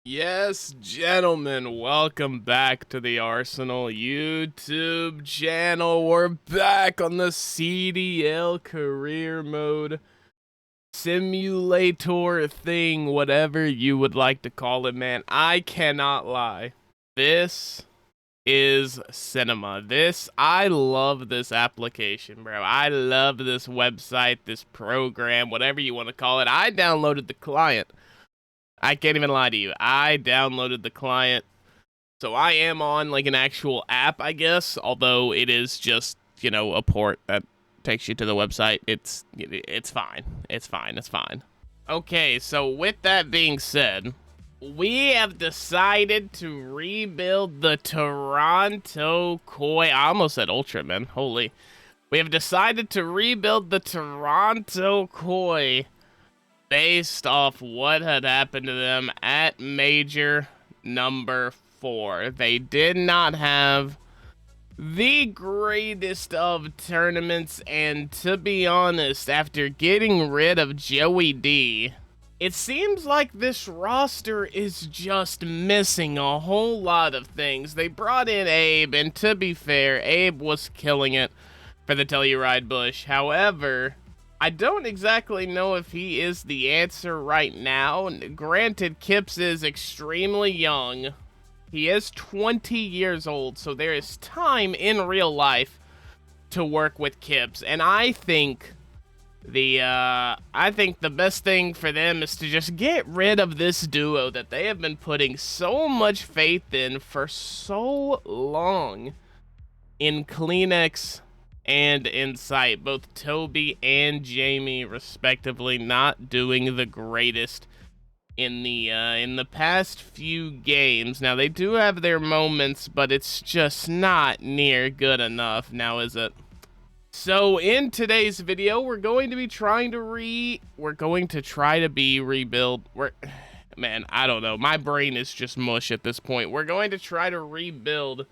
Yes, gentlemen, welcome back to the Arsenal YouTube channel. We're back on the CDL Career Mode Simulator thing, whatever you would like to call it, man. I cannot lie. This is cinema. I love this application, bro. I love this website, this program, whatever you want to call it. I downloaded the client. I can't even lie to you. I downloaded the client. So I am on like an actual app, I guess, although it is just, a port that takes you to the website. It's fine. It's fine. It's fine. Okay, so with that being said, we have decided to rebuild the Toronto Koi. I almost said Ultra, man. Holy. We have decided to rebuild the Toronto Koi based off what had happened to them at Major number 4. They did not have the greatest of tournaments, and to be honest, after getting rid of Joey D, it seems like this roster is just missing a whole lot of things. They brought in Abe, and to be fair, Abe was killing it for the Telluride Bush. However, I don't exactly know if he is the answer right now. Granted, Kips is extremely young. He is 20 years old, so there is time in real life to work with Kips. And I think the best thing for them is to just get rid of this duo that they have been putting so much faith in for so long in Kleenex and Insight, both Toby and Jamie respectively, not doing the greatest in the past few games. Now they do have their moments, but it's just not near good enough now, is it? So in today's video, we're going to be trying to rebuild. Man, I don't know. My brain is just mush at this point. We're going to try to rebuild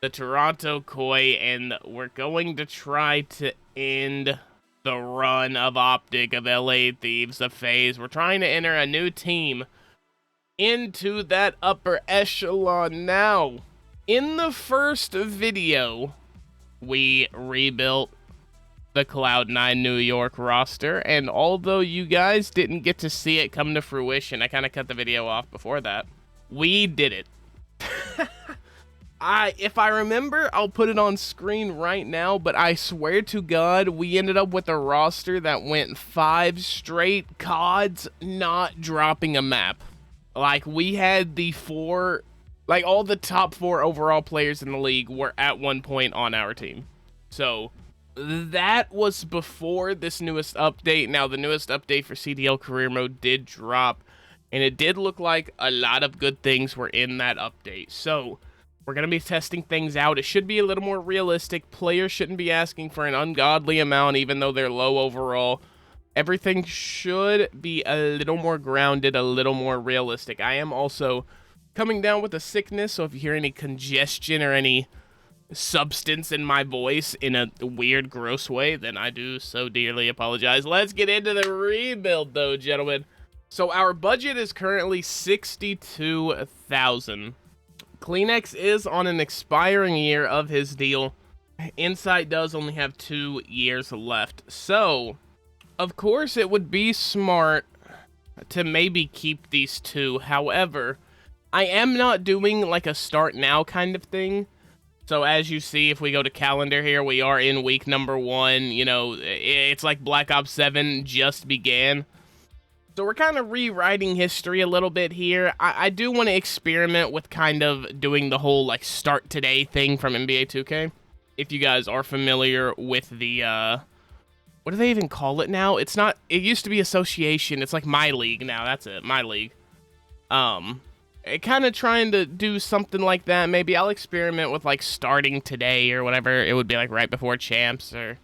the Toronto Koi, and we're going to try to end the run of Optic, of LA Thieves, of FaZe. We're trying to enter a new team into that upper echelon now. In the first video, we rebuilt the Cloud9 New York roster, and although you guys didn't get to see it come to fruition, I kind of cut the video off before that, we did it. If I remember, I'll put it on screen right now, but I swear to God, we ended up with a roster that went 5 straight CODs not dropping a map. Like, we had all the top 4 overall players in the league were at one point on our team. So, that was before this newest update. Now, the newest update for CDL Career Mode did drop, and it did look like a lot of good things were in that update. So, we're going to be testing things out. It should be a little more realistic. Players shouldn't be asking for an ungodly amount, even though they're low overall. Everything should be a little more grounded, a little more realistic. I am also coming down with a sickness, so if you hear any congestion or any substance in my voice in a weird, gross way, then I do so dearly apologize. Let's get into the rebuild, though, gentlemen. So our budget is currently $62,000. Kleenex is on an expiring year of his deal. Insight does only have 2 years left. So, of course, it would be smart to maybe keep these 2. However, I am not doing like a start now kind of thing. So as you see, if we go to calendar here, we are in week number 1. You know, it's like Black Ops 7 just began. So we're kind of rewriting history a little bit here. I do want to experiment with kind of doing the whole, like, start today thing from NBA 2K. If you guys are familiar with the, what do they even call it now? It's not, it used to be association. It's like My League now. That's it, My League. Kind of trying to do something like that. Maybe I'll experiment with, like, starting today or whatever. It would be, like, right before champs or,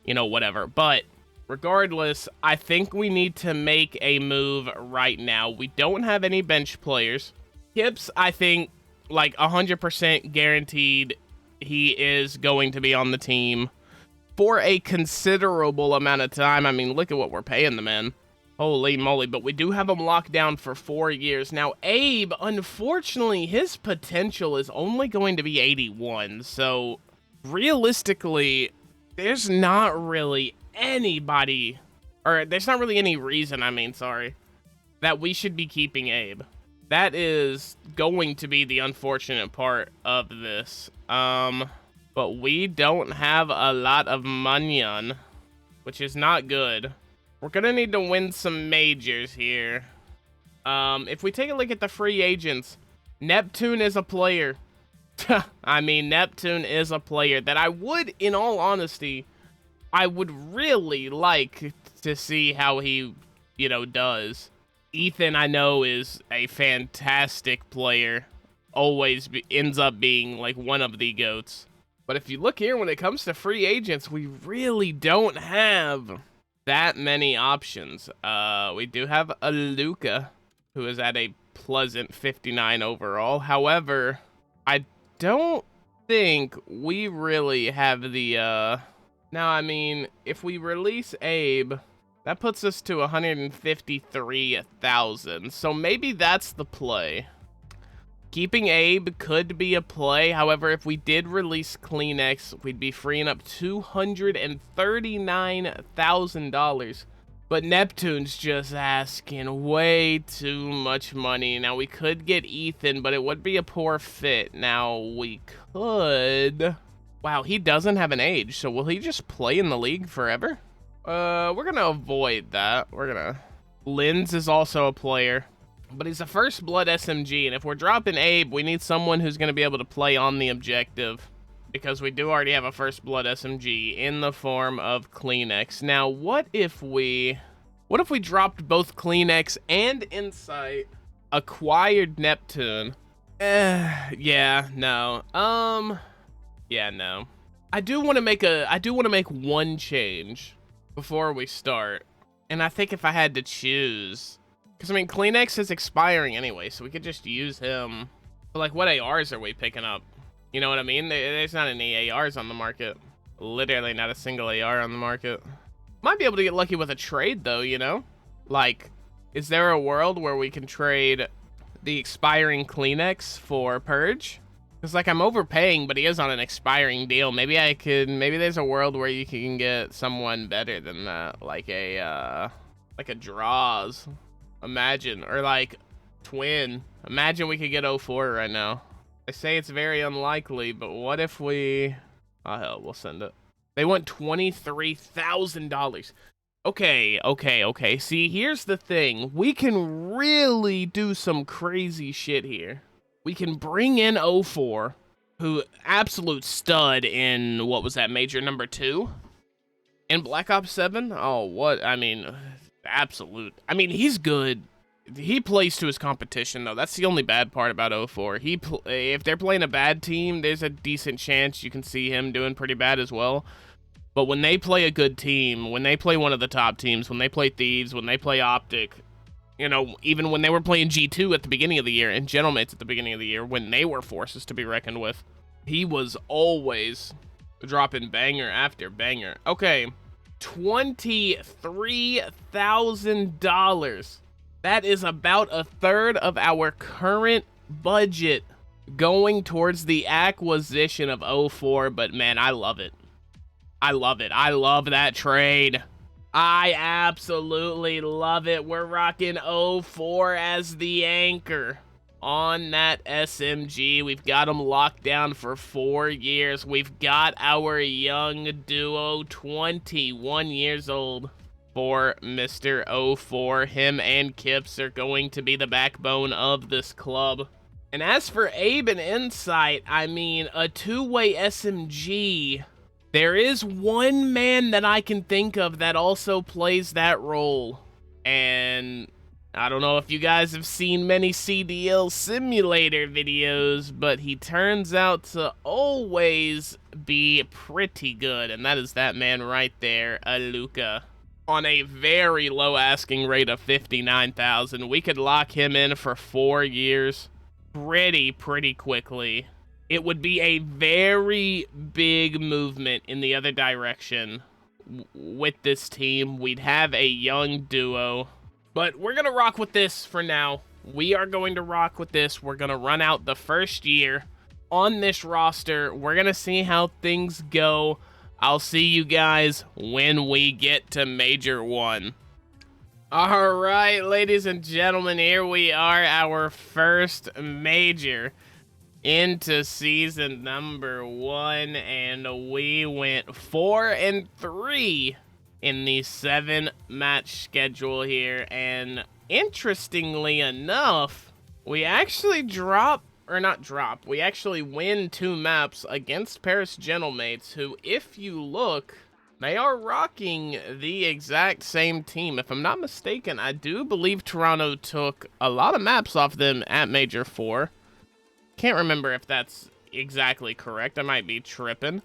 whatever. But regardless, I think we need to make a move right now. We don't have any bench players. Kips, I think, like 100% guaranteed he is going to be on the team for a considerable amount of time. I mean, look at what we're paying the man. Holy moly, but we do have him locked down for 4 years. Now, Abe, unfortunately, his potential is only going to be 81, so realistically, there's not really anybody, or there's not really any reason, that we should be keeping Abe. That is going to be the unfortunate part of this. But we don't have a lot of money, which is not good. We're gonna need to win some majors here. If we take a look at the free agents, Neptune is a player. Neptune is a player that I would, in all honesty, I would really like to see how he, does. Ethan, I know, is a fantastic player. Always ends up being, like, one of the GOATs. But if you look here, when it comes to free agents, we really don't have that many options. We do have a Luca, who is at a pleasant 59 overall. However, I don't think we really have the, Now, if we release Abe, that puts us to 153,000. So maybe that's the play. Keeping Abe could be a play. However, if we did release Kleenex, we'd be freeing up $239,000. But Neptune's just asking way too much money. Now, we could get Ethan, but it would be a poor fit. Now, we could... Wow, he doesn't have an age, so will he just play in the league forever? We're gonna avoid that. Linz is also a player. But he's a first blood SMG, and if we're dropping Abe, we need someone who's going to be able to play on the objective, because we do already have a first blood SMG in the form of Kleenex. Now, what if we dropped both Kleenex and Insight, acquired Neptune? Yeah, no. Yeah, no. I do want to make one change before we start, and I think if I had to choose. Because, Kleenex is expiring anyway, so we could just use him. But, like, what ARs are we picking up? You know what I mean? There's not any ARs on the market. Literally not a single AR on the market. Might be able to get lucky with a trade, though, Like, is there a world where we can trade the expiring Kleenex for Purge? Because, like, I'm overpaying, but he is on an expiring deal. Maybe there's a world where you can get someone better than that. Like a Draws. Imagine, or like Twin. Imagine we could get 04 right now. I say it's very unlikely, but what if we... Oh, hell, we'll send it. They want $23,000. Okay. See, here's the thing. We can really do some crazy shit here. We can bring in 04, who absolute stud in, what was that, Major number 2? In Black Ops 7? Oh, what? Absolute. He's good. He plays to his competition, though. That's the only bad part about 04. If they're playing a bad team, there's a decent chance you can see him doing pretty bad as well. But when they play a good team, when they play one of the top teams, when they play Thieves, when they play Optic, even when they were playing G2 at the beginning of the year, and Gentlemates at the beginning of the year, when they were forces to be reckoned with, he was always dropping banger after banger. Okay. $23,000. That is about a third of our current budget going towards the acquisition of 04, but man, I love it. I love that trade. I absolutely love it. We're rocking 04 as the anchor on that SMG. We've got them locked down for 4 years. We've got our young duo, 21 years old, for Mr. 04. Him and Kips are going to be the backbone of this club. And as for Abe and Insight, a two-way SMG. There is one man that I can think of that also plays that role. And I don't know if you guys have seen many CDL Simulator videos, but he turns out to always be pretty good. And that is that man right there, Luca. On a very low asking rate of 59,000. We could lock him in for 4 years pretty quickly. It would be a very big movement in the other direction with this team. We'd have a young duo. But we're going to rock with this for now. We are going to rock with this. We're going to run out the first year on this roster. We're going to see how things go. I'll see you guys when we get to Major 1. All right, ladies and gentlemen, here we are, our first Major into season number 1, and we went 4-3 in the 7-match schedule here, and interestingly enough, we actually we actually win 2 maps against Paris Gentlemates, who, if you look, they are rocking the exact same team. If I'm not mistaken, I do believe Toronto took a lot of maps off them at Major 4. Can't remember if that's exactly correct. I might be tripping.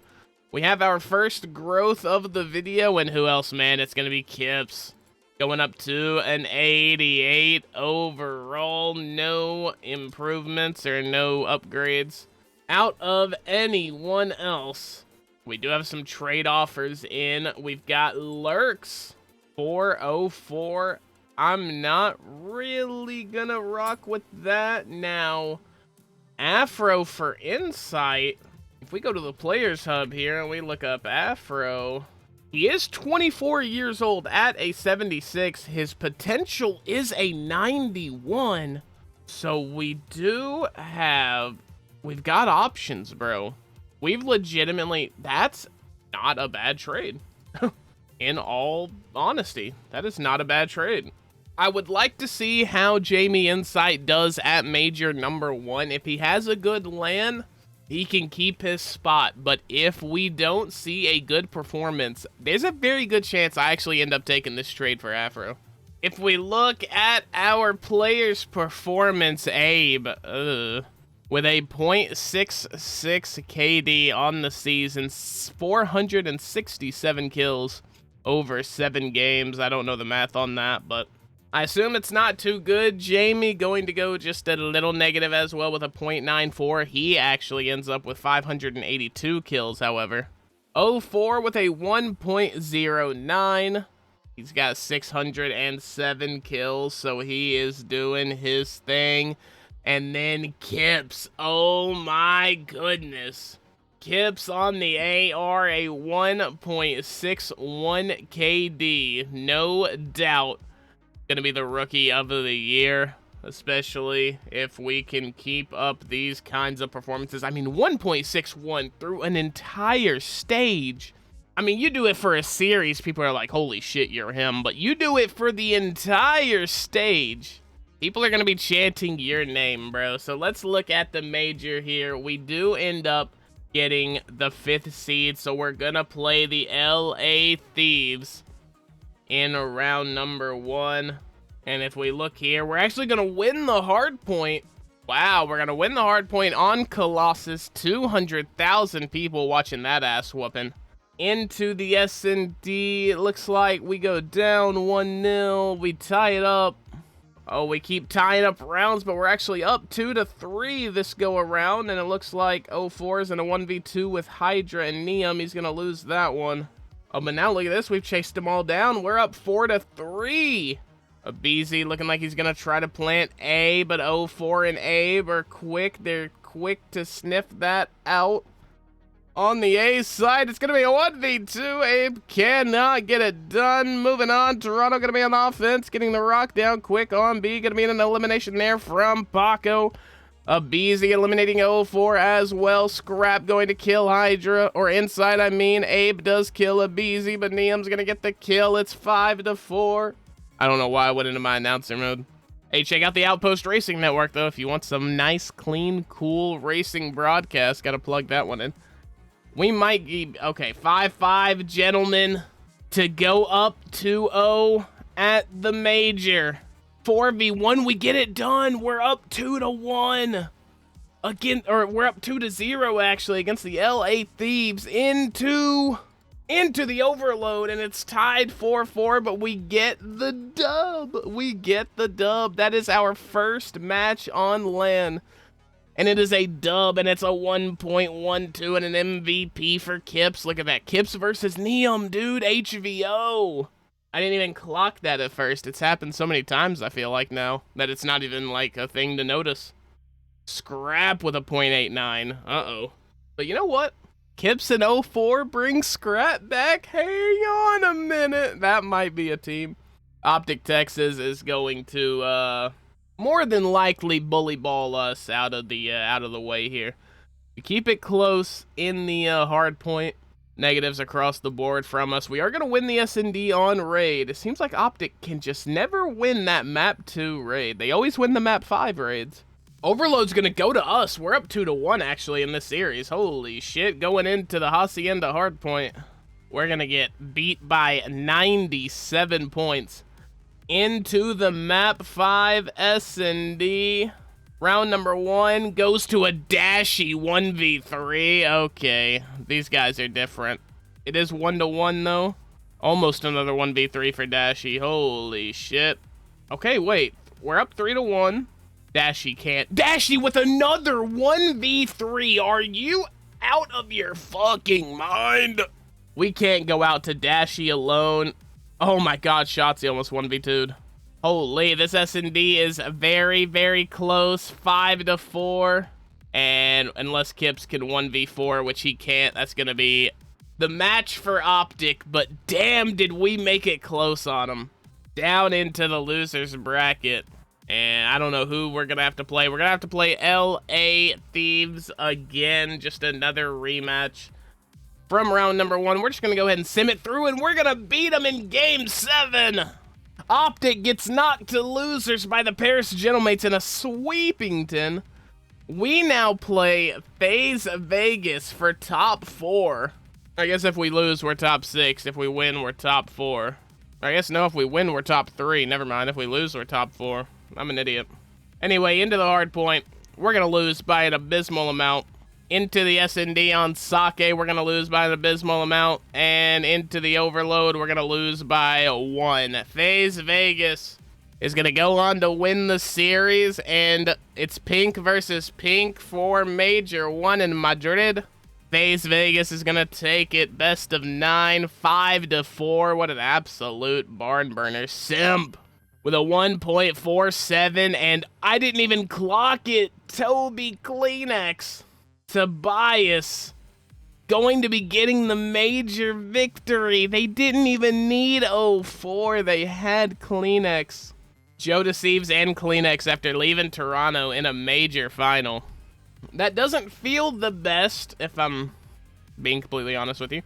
We have our first growth of the video, and who else, man? It's going to be Kips. Going up to an 88 overall. No improvements or no upgrades out of anyone else. We do have some trade offers in. We've got Lurks 404. I'm not really going to rock with that now. Afro for Insight. If we go to the Players Hub here and we look up Afro, he is 24 years old at a 76. His potential is a 91. So we've got options, bro. We've legitimately, that's not a bad trade. In all honesty, that is not a bad trade. I would like to see how Jamie Insight does at Major number 1. If he has a good LAN, he can keep his spot. But if we don't see a good performance, there's a very good chance I actually end up taking this trade for Afro. If we look at our player's performance, Abe, with a .66 KD on the season, 467 kills over 7 games. I don't know the math on that, but I assume it's not too good. Jamie going to go just a little negative as well with a .94. He actually ends up with 582 kills, however. 04 with a 1.09. He's got 607 kills, so he is doing his thing. And then Kips, oh my goodness. Kips on the AR, a 1.61 KD, no doubt. Gonna be the rookie of the year, especially if we can keep up these kinds of performances. I mean, 1.61 through an entire stage. I mean, you do it for a series, people are like, holy shit, you're him. But you do it for the entire stage, people are gonna be chanting your name, bro. So let's look at the Major here. We do end up getting the 5th seed, so we're gonna play the LA Thieves in round number 1. And if we look here, we're actually gonna win the hard point. Wow, we're gonna win the hard point on Colossus. 200,000 people watching that ass whooping. Into the S&D, it looks like we go down 1-0, we tie it up. Oh, we keep tying up rounds, but we're actually up 2-3 this go around, and it looks like 04 is in a 1v2 with Hydra and Neum. He's gonna lose that one. Oh, but now look at this. We've chased them all down. We're up 4-3. Abizi looking like he's going to try to plant A, but 04 and Abe are quick. They're quick to sniff that out. On the A side, it's going to be a 1v2. Abe cannot get it done. Moving on. Toronto going to be on offense, getting the rock down quick on B. Going to be an elimination there from Paco. Abizi eliminating 04 as well. Scrap going to kill Hydra, or Inside, I mean. Abe does kill Abizi, but Neum's going to get the kill. It's 5-4. I don't know why I went into my announcer mode. Hey, check out the Outpost Racing Network, though, if you want some nice, clean, cool racing broadcast. Got to plug that one in. We might be, okay, 5-5, gentlemen, to go up 2-0 at the Major. 4v1, we get it done. We're up 2-1 again, or we're up 2-0 actually against the LA Thieves into the overload, and it's tied 4-4, but we get the dub. We get the dub. That is our first match on LAN, and it is a dub, and it's a 1.12 and an MVP for Kips. Look at that, Kips versus Neum, dude. HVO. I didn't even clock that at first. It's happened so many times, I feel like now, that it's not even like a thing to notice. Scrap with a 0.89. Uh-oh. But you know what? Kips in 04 brings Scrap back. Hang on a minute. That might be a team. Optic Texas is going to more than likely bully ball us out of the way here. We keep it close in the hard point. Negatives across the board from us. We are going to win the S&D on raid. It seems like Optic can just never win that map 2 raid. They always win the map 5 raids. Overload's going to go to us. We're up 2-1 actually in this series. Holy shit. Going into the Hacienda hardpoint, we're going to get beat by 97 points. Into the map 5 S&D. Round number 1 goes to a dashy 1v3. Okay, these guys are different. It is 1-1 though. Almost another 1v3 for dashy. Holy shit. Okay, wait. We're up 3-1. Dashy can't. Dashy with another 1v3. Are you out of your fucking mind? We can't go out to dashy alone. Oh my god, Shotzi almost 1v2'd. Holy, this S&D is very, very close. 5-4. And unless Kips can 1v4, which he can't, that's going to be the match for Optic. But damn, did we make it close on him. Down into the loser's bracket. And I don't know who we're going to have to play. We're going to have to play LA Thieves again. Just another rematch from round number 1. We're just going to go ahead and sim it through, and we're going to beat them in Game 7. Optic gets knocked to losers by the Paris Gentlemates in a sweeping 10. We now play FaZe Vegas for top 4. I guess if we lose, we're top 6. If we win, we're top 4. I guess no, if we win, we're top 3. Never mind. If we lose, we're top 4. I'm an idiot. Anyway, into the hard point. We're going to lose by an abysmal amount. Into the S&D on Sake, we're going to lose by an abysmal amount. And into the Overload, we're going to lose by 1. FaZe Vegas is going to go on to win the series. And it's pink versus pink for Major 1 in Madrid. FaZe Vegas is going to take it best of 9, 5-4. What an absolute barn burner. Simp with a 1.47. And I didn't even clock it. Toby Kleenex. Tobias going to be getting the major victory. They didn't even need 04. They had Kleenex. Joe Deceives and Kleenex after leaving Toronto in a major final. That doesn't feel the best, if I'm being completely honest with you.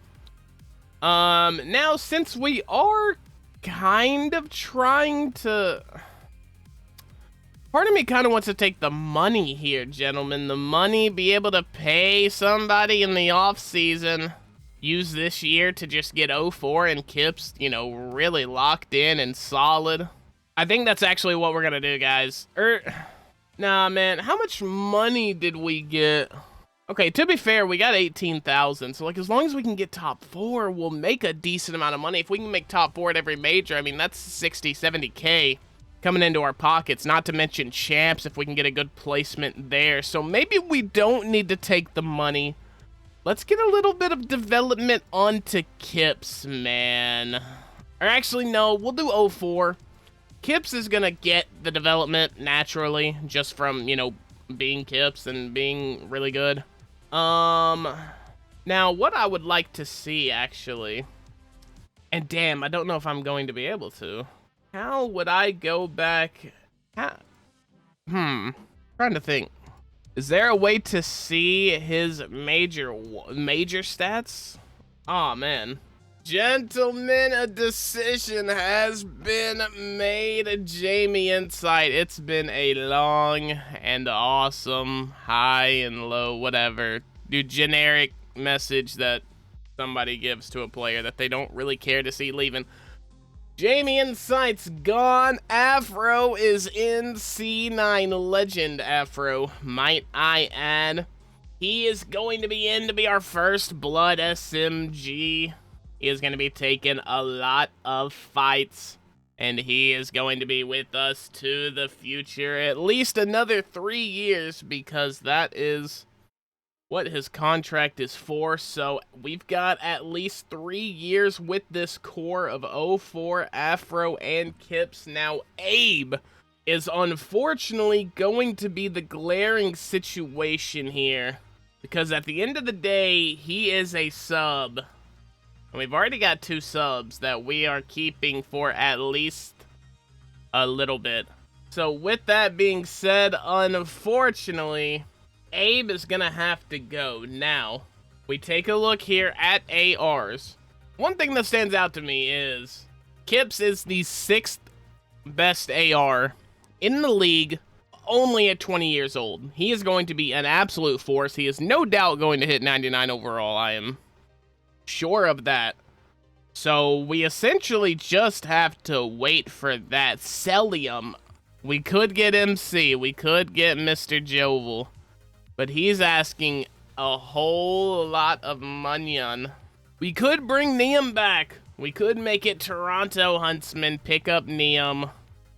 Now, since we are kind of trying to... Part of me kind of wants to take the money here, gentlemen. The money, be able to pay somebody in the off-season. Use this year to just get 04 and Kips, you know, really locked in and solid. I think that's actually what we're going to do, guys. Nah, man. How much money did we get? Okay, to be fair, we got 18,000. So, like, as long as we can get top 4, we'll make a decent amount of money. If we can make top 4 at every major, I mean, that's 60, 70K. Coming into our pockets, not to mention champs if we can get a good placement there. So maybe we don't need to take the money. Let's get a little bit of development onto Kips, man. Or actually, no, we'll do 04. Kips is going to get the development naturally, just from, you know, being Kips and being really good. Now, what I would like to see, actually, and damn, I don't know if I'm going to be able to. How would I go back? Trying to think. Is there a way to see his major stats? Aw, man. Gentlemen, a decision has been made. Jamie Insight. It's been a long and awesome high and low, whatever. Generic message that somebody gives to a player that they don't really care to see leaving. Jamie Insight's gone. Afro is in. C9 Legend Afro, might I add. He is going to be in to be our first Blood SMG. He is going to be taking a lot of fights. And he is going to be with us to the future. At least another 3 years, because that is what his contract is for. So we've got at least 3 years with this core of 04, Afro, and Kips. Now, Abe is unfortunately going to be the glaring situation here, because at the end of the day, he is a sub. And we've already got 2 subs that we are keeping for at least a little bit. So with that being said, unfortunately, Abe is gonna have to go. Now, we take a look here at ARs. One thing that stands out to me is Kips is the 6th best AR in the league, only at 20 years old. He is going to be an absolute force. He is no doubt going to hit 99 overall. I am sure of that. So we essentially just have to wait for that Celium. We could get MC, we could get Mr. Jovel, but he's asking a whole lot of money. We could bring Neum back. We could make it Toronto Huntsman, pick up Neum.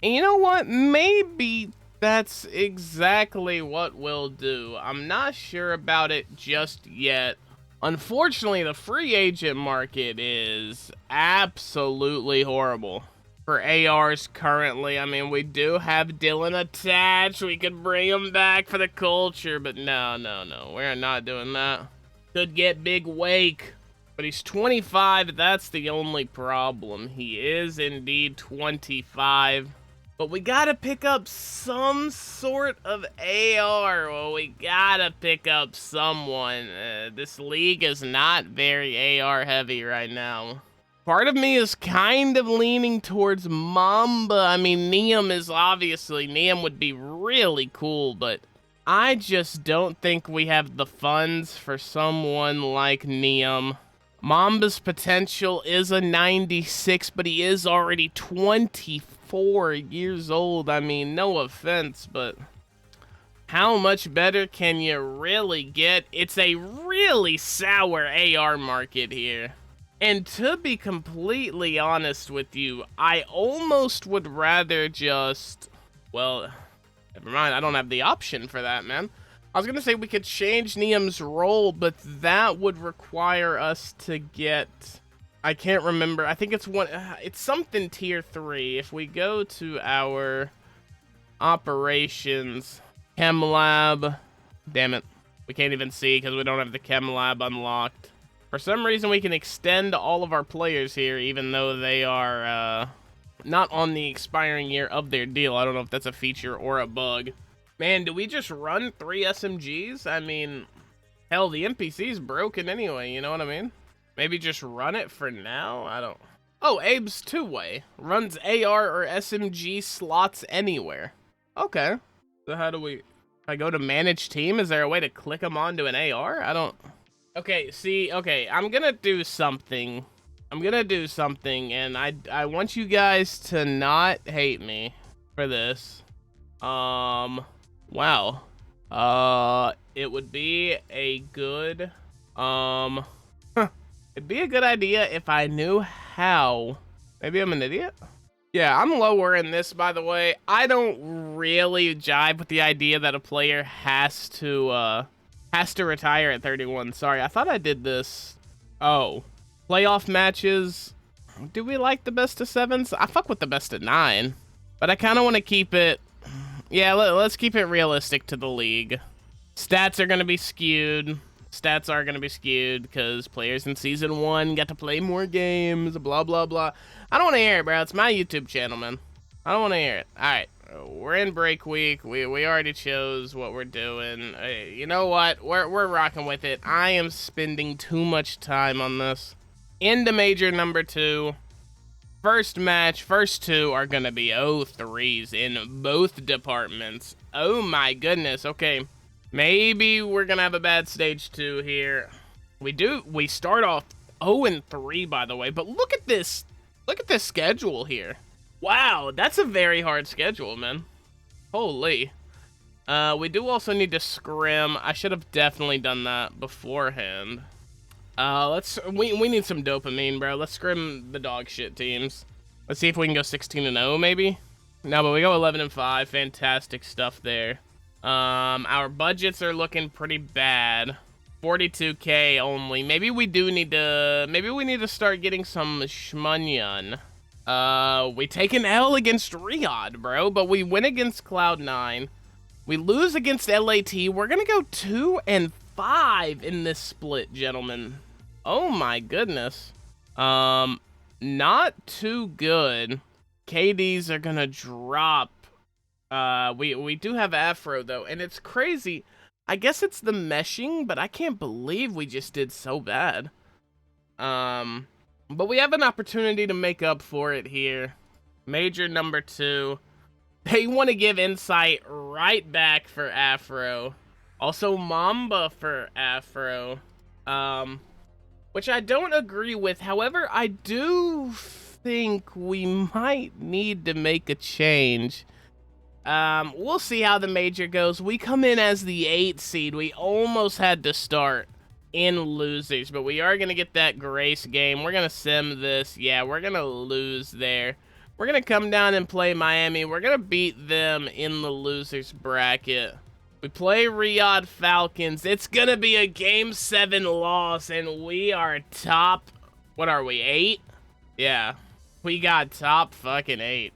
And you know what? Maybe that's exactly what we'll do. I'm not sure about it just yet. Unfortunately, the free agent market is absolutely horrible for ARs currently. I mean, we do have Dylan attached. We could bring him back for the culture, but no. We're not doing that. Could get Big Wake, but he's 25. That's the only problem. He is indeed 25. But we gotta pick up some sort of AR. Well, we gotta pick up someone. This league is not very AR heavy right now. Part of me is kind of leaning towards Mamba. I mean, Neum would be really cool, but I just don't think we have the funds for someone like Neum. Mamba's potential is a 96, but he is already 24 years old. I mean, no offense, but how much better can you really get? It's a really sour AR market here. And to be completely honest with you, I almost would rather just, well, never mind, I don't have the option for that, man. I was gonna say we could change Neum's role, but that would require us to get, I can't remember, I think it's something tier 3. If we go to our operations, chem lab, damn it, we can't even see because we don't have the chem lab unlocked. For some reason, we can extend all of our players here, even though they are not on the expiring year of their deal. I don't know if that's a feature or a bug. Man, do we just run 3 SMGs? I mean, hell, the NPC's broken anyway, you know what I mean? Maybe just run it for now? I don't... Oh, Abe's 2-way. Runs AR or SMG slots anywhere. Okay. So how do we... If I go to manage team, is there a way to click them onto an AR? I don't... Okay, see, okay, I'm gonna do something, and I want you guys to not hate me for this. Wow. It would be a good, it'd be a good idea if I knew how. Maybe I'm an idiot? Yeah, I'm lower in this, by the way. I don't really jive with the idea that a player has to retire at 31. Sorry, I thought I did this. Oh, playoff matches. Do we like the best of 7s? I fuck with the best of 9, but I kind of want to keep it. Yeah, let's keep it realistic to the league. Stats are gonna be skewed. Because players in season 1 get to play more games. Blah blah blah. I don't want to hear it, bro. It's my YouTube channel, man. I don't want to hear it. All right. We're in break week. We already chose what we're doing. You know what? We're rocking with it. I am spending too much time on this. Into major number 2. First match, first 2 are gonna be 0-3s in both departments. Oh my goodness. Okay, maybe we're gonna have a bad stage 2 here. We start off 0-3, by the way. But look at this. Look at this schedule here. Wow, that's a very hard schedule, man. Holy. We do also need to scrim. I should have definitely done that beforehand. We need some dopamine, bro. Let's scrim the dog shit teams. Let's see if we can go 16-0, maybe. No, but we go 11-5. Fantastic stuff there. Our budgets are looking pretty bad. 42K only. Maybe we need to start getting some shmunyan. We take an L against Riyadh, bro, but we win against Cloud9. We lose against LAT. We're gonna go 2-5 in this split, gentlemen. Oh my goodness. Not too good. KDs are gonna drop. We do have Afro though, and it's crazy. I guess it's the meshing, but I can't believe we just did so bad. But we have an opportunity to make up for it here. Major number 2. They want to give Insight right back for Afro. Also Mamba for Afro. Which I don't agree with. However, I do think we might need to make a change. We'll see how the major goes. We come in as the 8 seed. We almost had to start in losers, but we are going to get that grace game. We're going to sim this. Yeah, we're going to lose there. We're going to come down and play Miami. We're going to beat them in the losers bracket. We play Riyadh Falcons. It's going to be a Game 7 loss, and we are top... What are we, 8? Yeah, we got top fucking 8.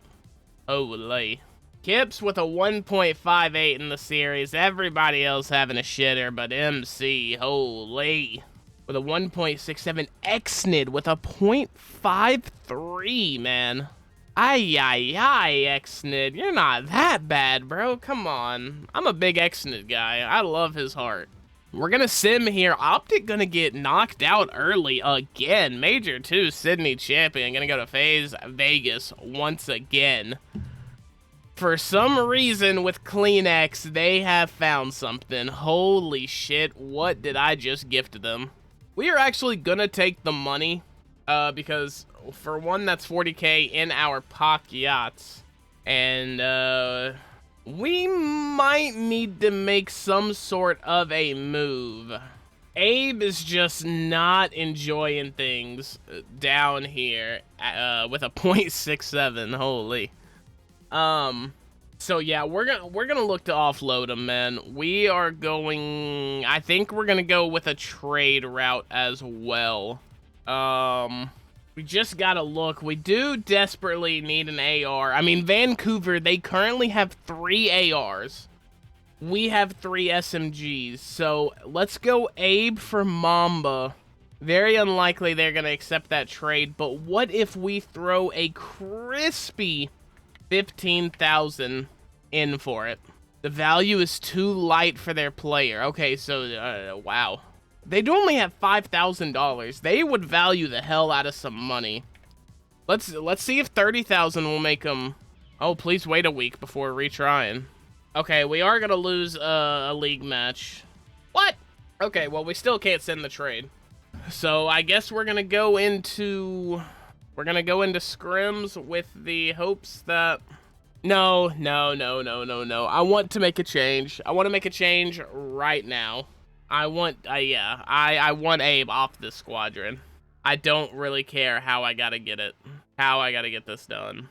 Holy. Kips with a 1.58 in the series. Everybody else having a shitter, but MC, holy. With a 1.67. Xnid with a 0.53, man. Xnid. You're not that bad, bro. Come on. I'm a big Xnid guy. I love his heart. We're gonna sim here. Optic gonna get knocked out early again. Major 2 Sydney champion. Gonna go to FaZe Vegas once again. For some reason, with CleanX, they have found something. Holy shit, what did I just gift them? We are actually gonna take the money, because, for one, that's 40K in our pockets. And, we might need to make some sort of a move. Abe is just not enjoying things down here, with a 0.67, holy. So yeah, we're gonna look to offload him, man. We are going, I think we're gonna go with a trade route as well. We just gotta look. We do desperately need an AR. I mean, Vancouver, they currently have 3 ARs. We have 3 SMGs. So let's go Abe for Mamba. Very unlikely they're gonna accept that trade, but what if we throw a crispy 15,000 in for it? The value is too light for their player. Okay, so, wow. They do only have $5,000. They would value the hell out of some money. Let's see if 30,000 will make them... Oh, please wait a week before retrying. Okay, we are gonna lose a league match. What? Okay, well, we still can't send the trade. So, I guess we're gonna go into... We're gonna go into scrims with the hopes that... No. I want to make a change. I want to make a change right now. I want, I want Abe off this squadron. I don't really care how I gotta get it. How I gotta get this done.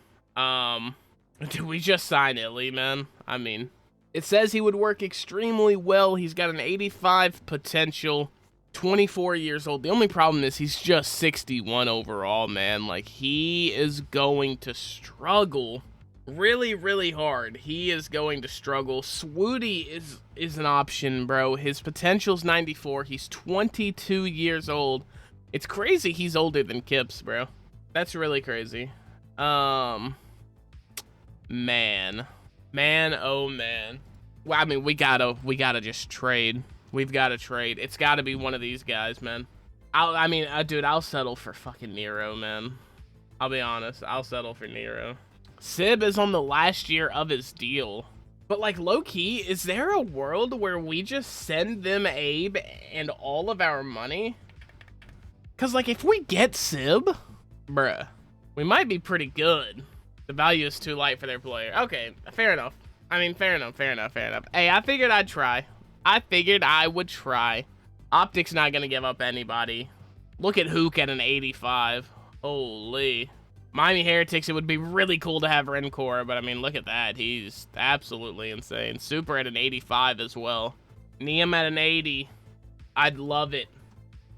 Did we just sign Illy, man? I mean, it says he would work extremely well. He's got an 85 potential. 24 years old. The only problem is he's just 61 overall, man. Like, he is going to struggle really, really hard. He is going to struggle. Swooty is an option, bro. His potential's 94. He's 22 years old. It's crazy he's older than Kips, bro. That's really crazy. Man, oh man. Well, I mean, we gotta just trade. We've got to trade. It's got to be one of these guys, man. Dude, I'll settle for fucking Nero, man. I'll be honest. I'll settle for Nero. Sib is on the last year of his deal. But, like, low-key, is there a world where we just send them Abe and all of our money? Because, like, if we get Sib, bruh, we might be pretty good. The value is too light for their player. Okay, fair enough. I mean, fair enough. Hey, I figured I'd try. I figured I would try. Optic's not going to give up anybody. Look at Hook at an 85. Holy. Miami Heretics, it would be really cool to have Rencor, but I mean, look at that. He's absolutely insane. Super at an 85 as well. Neum at an 80. I'd love it.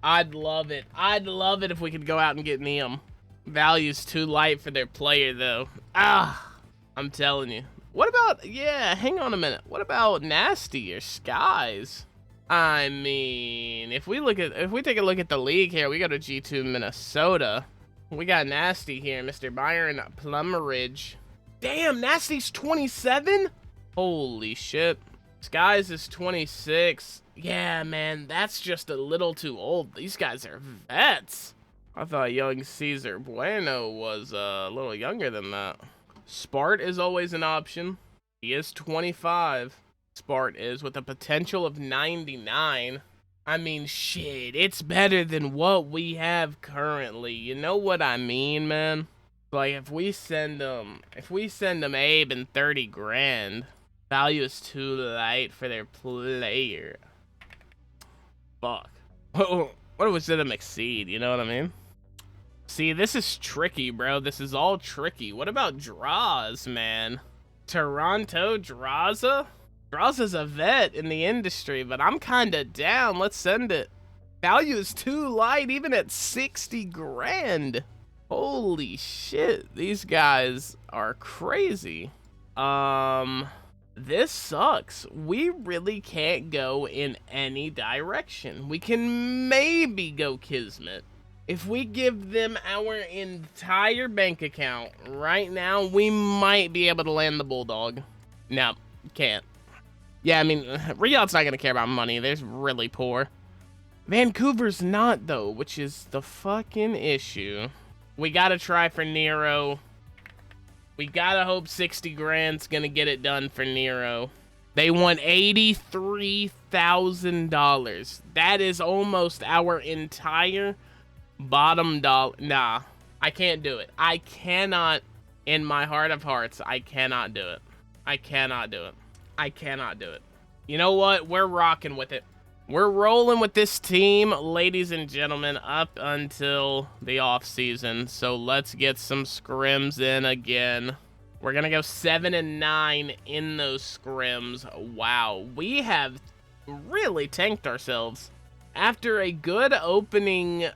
I'd love it. I'd love it if we could go out and get Neum. Value's too light for their player, though. I'm telling you. What about, yeah, hang on a minute. What about Nasty or Skies? I mean, if we take a look at the league here, we go to G2 Minnesota. We got Nasty here, Mr. Byron Plummeridge. Damn, Nasty's 27? Holy shit. Skies is 26. Yeah, man, that's just a little too old. These guys are vets. I thought young Caesar Bueno was a little younger than that. Spart is always an option. He is 25. Spart is with a potential of 99. I mean, shit, it's better than what we have currently. You know what I mean, man? Like, if we send them Abe and 30 grand, value is too light for their player. Fuck. What if we send them Exceed, you know what I mean? See, this is tricky, bro. This is all tricky. What about Draws, man? Toronto Draza? Draza's a vet in the industry, but I'm kinda down. Let's send it. Value is too light, even at 60 grand. Holy shit, these guys are crazy. This sucks. We really can't go in any direction. We can maybe go Kismet. If we give them our entire bank account right now, we might be able to land the Bulldog. No, can't. Yeah, I mean, Riyadh's not gonna care about money. They're really poor. Vancouver's not, though, which is the fucking issue. We gotta try for Nero. We gotta hope 60 grand's gonna get it done for Nero. They want $83,000. That is almost our entire bottom dollar. Nah, I can't do it. I cannot, in my heart of hearts, I cannot do it. I cannot do it. I cannot do it. You know what? We're rocking with it. We're rolling with this team, ladies and gentlemen, up until the off season. So let's get some scrims in again. We're gonna go 7-9 in those scrims. Wow, we have really tanked ourselves after a good opening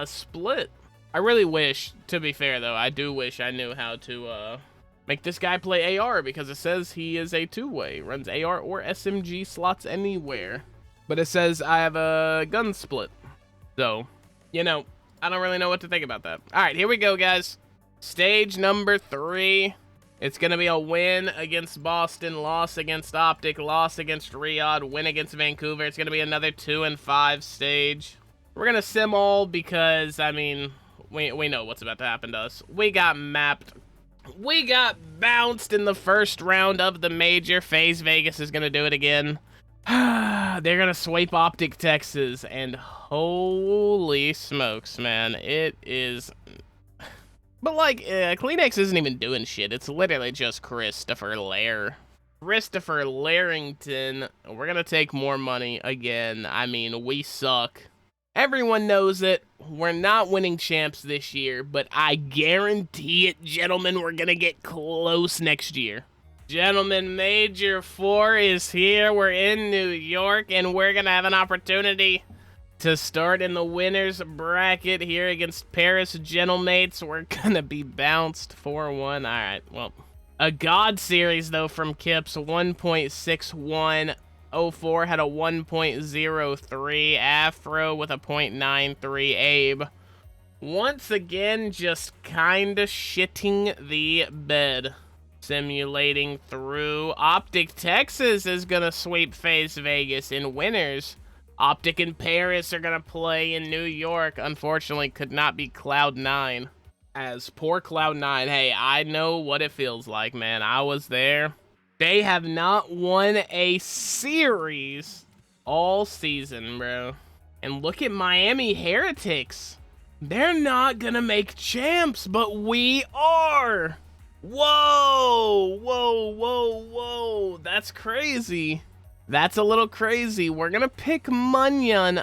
split. I really wish, to be fair though, I do wish I knew how to make this guy play AR, because it says he is a two-way, runs AR or SMG slots anywhere. But it says I have a gun split. So, you know, I don't really know what to think about that. All right, here we go, guys. Stage number 3. It's going to be a win against Boston, loss against Optic, loss against Riyadh, win against Vancouver. It's going to be another 2-5 stage. We're going to sim all because, I mean, we know what's about to happen to us. We got mapped. We got bounced in the first round of the major. FaZe Vegas is going to do it again. They're going to sweep Optic Texas, and holy smokes, man. It is... But, like, Kleenex isn't even doing shit. It's literally just Christopher Lair. Christopher Larrington. We're going to take more money again. I mean, we suck. Everyone knows it. We're not winning champs this year, but I guarantee it, gentlemen, we're going to get close next year. Gentlemen, Major 4 is here. We're in New York, and we're going to have an opportunity to start in the winner's bracket here against Paris Gentlemates. We're going to be bounced 4-1. All right, well, a God series, though, from Kips, 1.6104, had a 1.03. Afro with a 0.93. Abe, once again, just kind of shitting the bed. Simulating through. Optic Texas is going to sweep FaZe Vegas in winners. Optic and Paris are going to play in New York. Unfortunately, could not be Cloud9. As poor Cloud9. Hey, I know what it feels like, man. I was there. They have not won a series all season, bro. And look at Miami Heretics. They're not going to make champs, but we are. Whoa, whoa, whoa, whoa. That's crazy. That's a little crazy. We're going to pick Munyon.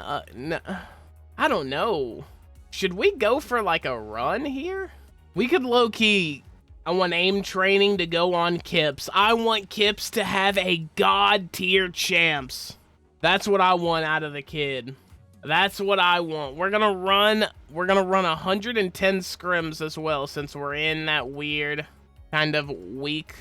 I don't know. Should we go for like a run here? We could low-key. I want aim training to go on Kips. I want Kips to have a God tier champs. That's what I want out of the kid. That's what I want. We're gonna run 110 scrims as well, since we're in that weird kind of week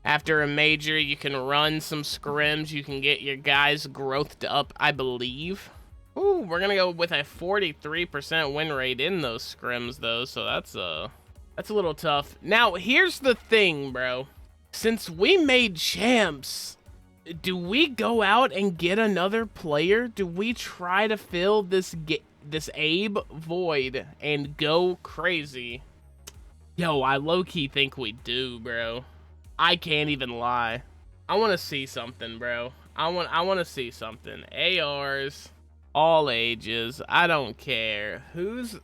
after a major. You can run some scrims. You can get your guys' growth up, I believe. Ooh, we're gonna go with a 43% win rate in those scrims though, so that's a little tough. Now, here's the thing, bro. Since we made champs, do we go out and get another player? Do we try to fill this Abe void and go crazy? Yo, I low-key think we do, bro. I can't even lie. I want to see something, bro. I want to see something. ARs, all ages. I don't care. Who's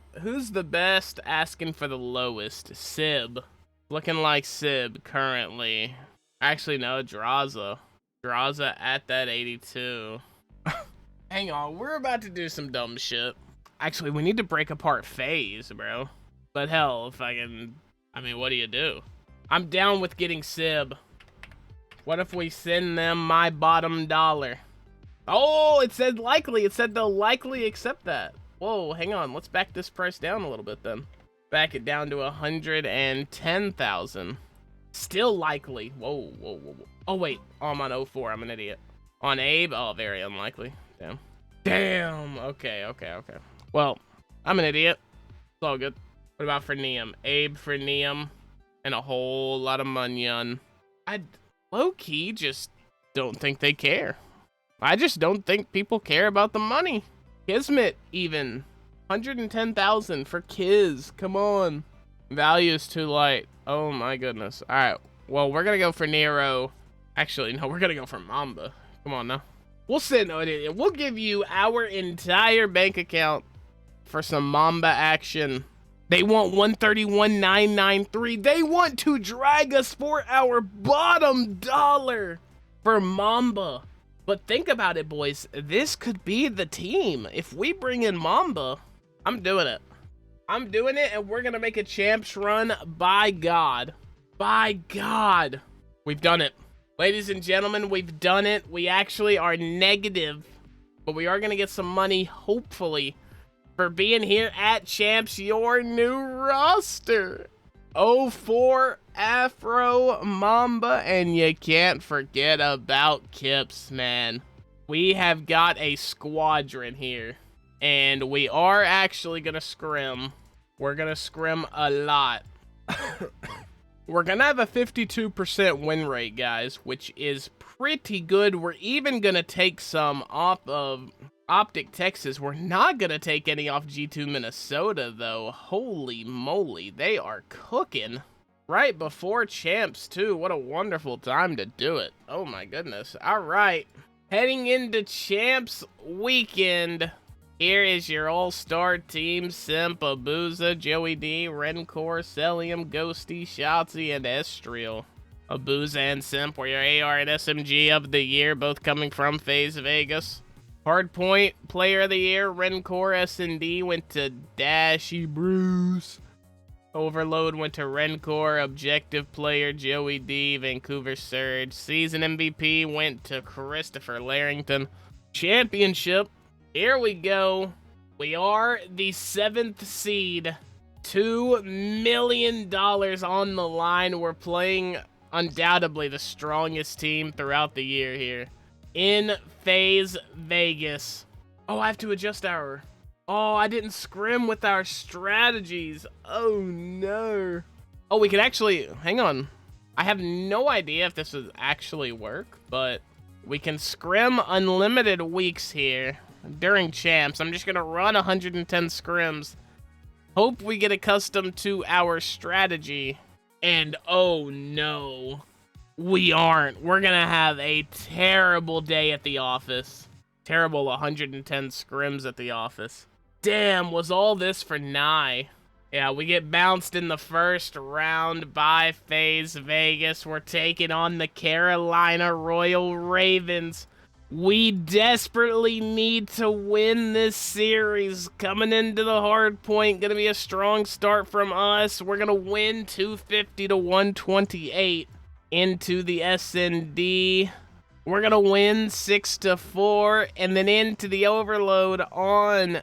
the best? Asking for the lowest. Sib. Looking like Sib currently. Actually, no, Draza. Draza at that 82. Hang on, we're about to do some dumb shit. Actually, we need to break apart FaZe, bro. But hell, if I can... I mean, what do you do? I'm down with getting Sib. What if we send them my bottom dollar? Oh, it said likely. It said they'll likely accept that. Whoa, hang on. Let's back this price down a little bit then. Back it down to 110,000. Still likely. Whoa, whoa, whoa, whoa. Oh, wait. Oh, I'm on 04. I'm an idiot. On Abe? Oh, very unlikely. Damn. Damn. Okay, okay, okay. Well, I'm an idiot. It's all good. What about for Neum? Abe for Neum. And a whole lot of Munyon. I low-key just don't think they care. I just don't think people care about the money. Kismet, even. 110,000 for Kiz. Come on. Value is too light. Oh my goodness. Alright. Well, we're gonna go for Nero. Actually, no, we're gonna go for Mamba. Come on now. We'll we'll give you our entire bank account for some Mamba action. They want 131,993. They want to drag us for our bottom dollar for Mamba. But think about it, boys. This could be the team. If we bring in Mamba, I'm doing it. I'm doing it, and we're going to make a champs run. By God. By God. We've done it. Ladies and gentlemen, we've done it. We actually are negative, but we are going to get some money, hopefully, for being here at Champs, your new roster. 04 Afro Mamba, and you can't forget about Kips, man. We have got a squadron here, and we are actually gonna scrim. We're gonna scrim a lot. We're gonna have a 52% win rate, guys, which is pretty good. We're even gonna take some off of Optic Texas. We're not gonna take any off G2 Minnesota though. Holy moly, they are cooking right before champs too. What a wonderful time to do it. Oh my goodness. All right, heading into champs weekend. Here is your all-star team: Simp, Abuza, Joey D, Rencor, Celium, Ghosty, Shotzi, and Estriel. Abuza and Simp were your AR and SMG of the year, both coming from FaZe Vegas. Hardpoint Player of the Year, Rencor S&D went to Dashy Bruce. Overload went to Rencor. Objective Player, Joey D, Vancouver Surge. Season MVP went to Christopher Larrington. Championship, here we go. We are the 7th seed. $2 million on the line. We're playing undoubtedly the strongest team throughout the year here in FaZe Vegas. Oh, I have to adjust our... Oh, I didn't scrim with our strategies. Oh, no. Oh, we can actually... Hang on. I have no idea if this would actually work, but we can scrim unlimited weeks here during champs. I'm just going to run 110 scrims. Hope we get accustomed to our strategy. And oh, no. We aren't. We're going to have a terrible day at the office. Terrible 110 scrims at the office. Damn, was all this for Nye? Yeah, we get bounced in the first round by FaZe Vegas. We're taking on the Carolina Royal Ravens. We desperately need to win this series. Coming into the hard point, gonna be a strong start from us. We're gonna win 250 to 128 into the SND. We're going to win 6-4, and then into the overload on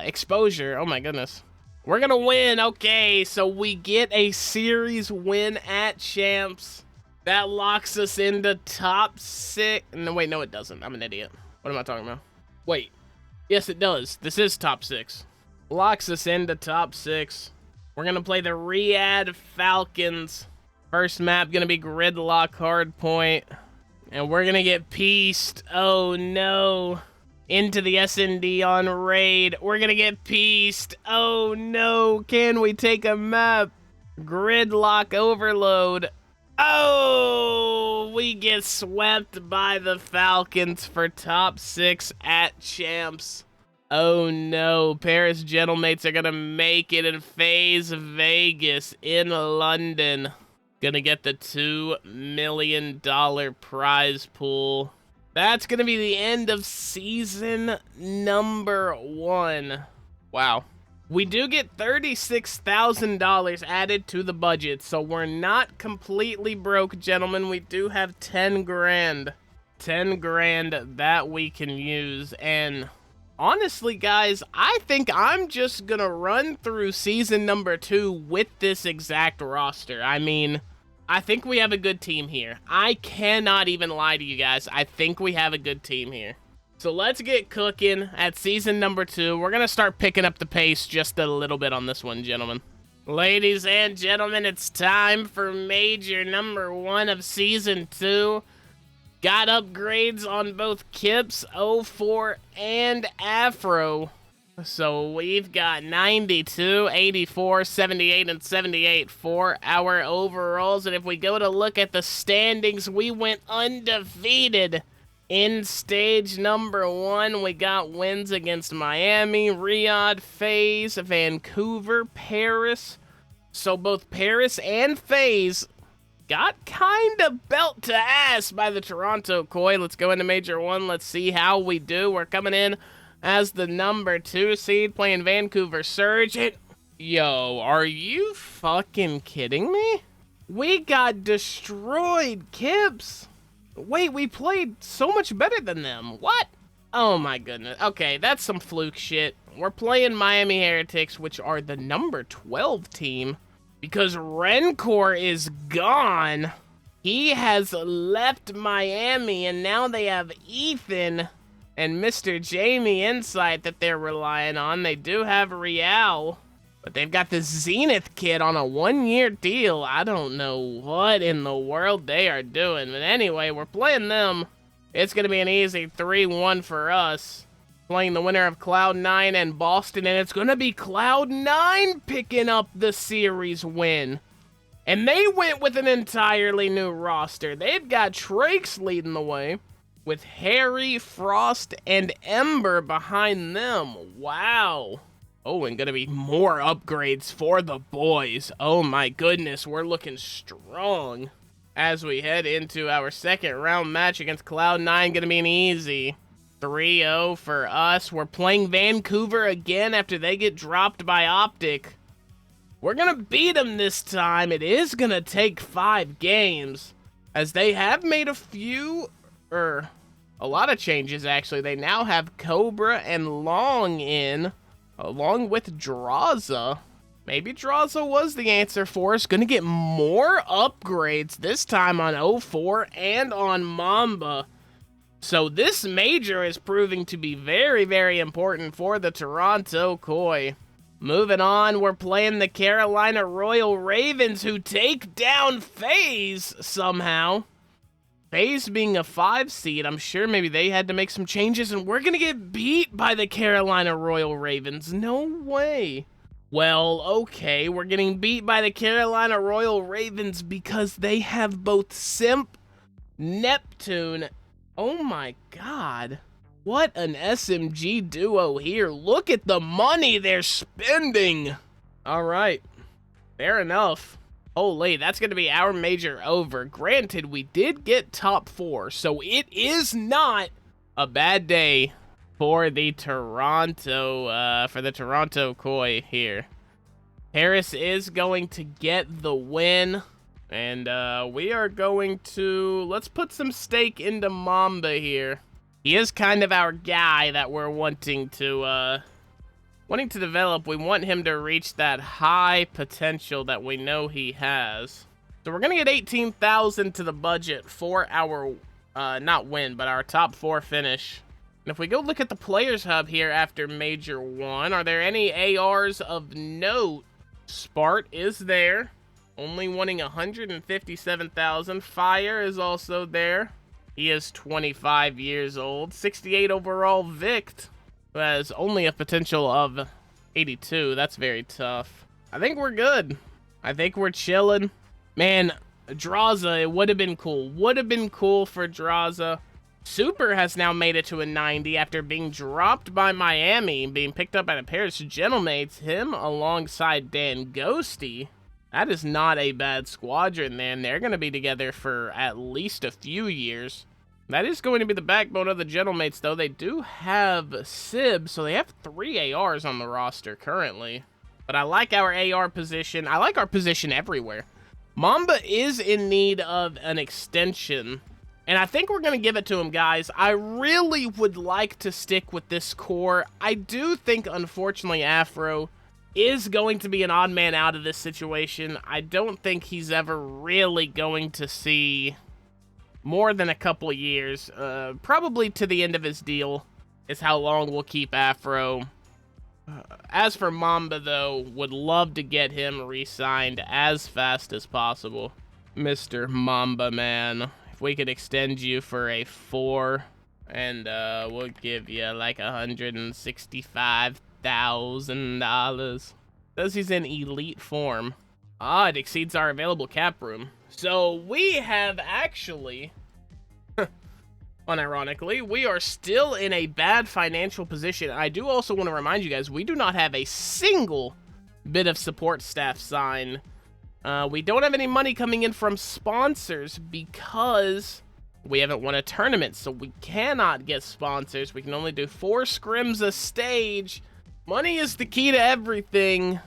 exposure. Oh, my goodness. We're going to win. Okay, so we get a series win at Champs. That locks us into top 6. No, wait, no, it doesn't. I'm an idiot. What am I talking about? Wait. Yes, it does. This is top 6. Locks us into top 6. We're going to play the Riyadh Falcons. First map going to be Gridlock Hardpoint. And we're going to get pieced. Oh, no. Into the SND on raid. We're going to get pieced. Oh, no. Can we take a map? Gridlock Overload. Oh, we get swept by the Falcons for top 6 at Champs. Oh, no. Paris Gentlemates are going to make it in FaZe Vegas in London. Gonna get the $2 million prize pool. That's gonna be the end of season number 1. Wow. We do get $36,000 added to the budget, so we're not completely broke, gentlemen. We do have 10 grand. 10 grand that we can use, and honestly, guys, I think I'm just gonna run through season number 2 with this exact roster. I mean, I think we have a good team here. I cannot even lie to you guys. I think we have a good team here. So let's get cooking at season number 2. We're gonna start picking up the pace just a little bit on this one, gentlemen. Ladies and gentlemen, it's time for major number 1 of season 2. Got upgrades on both Kips, 04, and Afro. So we've got 92, 84, 78, and 78 for our overalls. And if we go to look at the standings, we went undefeated in stage number 1. We got wins against Miami, Riyadh, FaZe, Vancouver, Paris. So both Paris and FaZe got kind of belt to ass by the Toronto Koi. Let's go into Major 1. Let's see how we do. We're coming in as the number 2 seed, playing Vancouver Surge. Yo, are you fucking kidding me? We got destroyed, Kips. Wait, we played so much better than them. What? Oh my goodness. Okay, that's some fluke shit. We're playing Miami Heretics, which are the number 12 team, because Rencor is gone. He has left Miami, and now they have Ethan and Mr. Jamie Insight that they're relying on. They do have Real, but they've got the Zenith kid on a 1-year deal. I don't know what in the world they are doing. But anyway, we're playing them. It's going to be an easy 3-1 for us. Playing the winner of Cloud9 and Boston, and it's going to be Cloud9 picking up the series win. And they went with an entirely new roster. They've got Trakes leading the way, with Harry, Frost, and Ember behind them. Wow. Oh, and gonna be more upgrades for the boys. Oh my goodness, we're looking strong as we head into our second round match against Cloud9. Gonna be an easy 3-0 for us. We're playing Vancouver again after they get dropped by Optic. We're gonna beat them this time. It is gonna take 5 games, as they have made a lot of changes, actually. They now have Cobra and Long in, along with Draza. Maybe Draza was the answer for us. Gonna get more upgrades, this time on 04 and on Mamba. So this major is proving to be very, very important for the Toronto Koi. Moving on, we're playing the Carolina Royal Ravens, who take down FaZe somehow. FaZe being a 5 seed, I'm sure maybe they had to make some changes, and we're going to get beat by the Carolina Royal Ravens. No way. Well, okay, we're getting beat by the Carolina Royal Ravens because they have both Simp, Neptune. Oh my god. What an SMG duo here. Look at the money they're spending. All right. Fair enough. Holy, that's going to be our major over. Granted, we did get top 4, so it is not a bad day for the Toronto Koi here. Harris is going to get the win. And we are going to, let's put some stake into Mamba here. He is kind of our guy that we're wanting to develop. We want him to reach that high potential that we know he has. So we're gonna get 18,000 to the budget for our, not win, but our top 4 finish. And if we go look at the Players Hub here after Major 1, are there any ARs of note? Spart is there, only wanting 157,000. Fire is also there. He is 25 years old. 68 overall Vict, who has only a potential of 82. That's very tough. I think we're good. I think we're chilling. Man, Draza, it would have been cool. Would have been cool for Draza. Super has now made it to a 90 after being dropped by Miami, being picked up by the Paris Gentlemates. Him alongside Dan Ghosty. That is not a bad squadron, man. They're going to be together for at least a few years. That is going to be the backbone of the Gentlemates, though. They do have Sib, so they have 3 ARs on the roster currently. But I like our AR position. I like our position everywhere. Mamba is in need of an extension, and I think we're going to give it to him, guys. I really would like to stick with this core. I do think, unfortunately, Afro is going to be an odd man out of this situation. I don't think he's ever really going to see more than a couple of years. Probably to the end of his deal is how long we'll keep Afro. As for Mamba, though, would love to get him re-signed as fast as possible. Mr. Mamba, man. If we could extend you for a 4, and we'll give you like $165,000. Says he's in elite form. Ah, it exceeds our available cap room. So we have actually, unironically, we are still in a bad financial position. I do also want to remind you guys, we do not have a single bit of support staff sign. We don't have any money coming in from sponsors because we haven't won a tournament, so we cannot get sponsors. We can only do 4 scrims a stage. Money is the key to everything.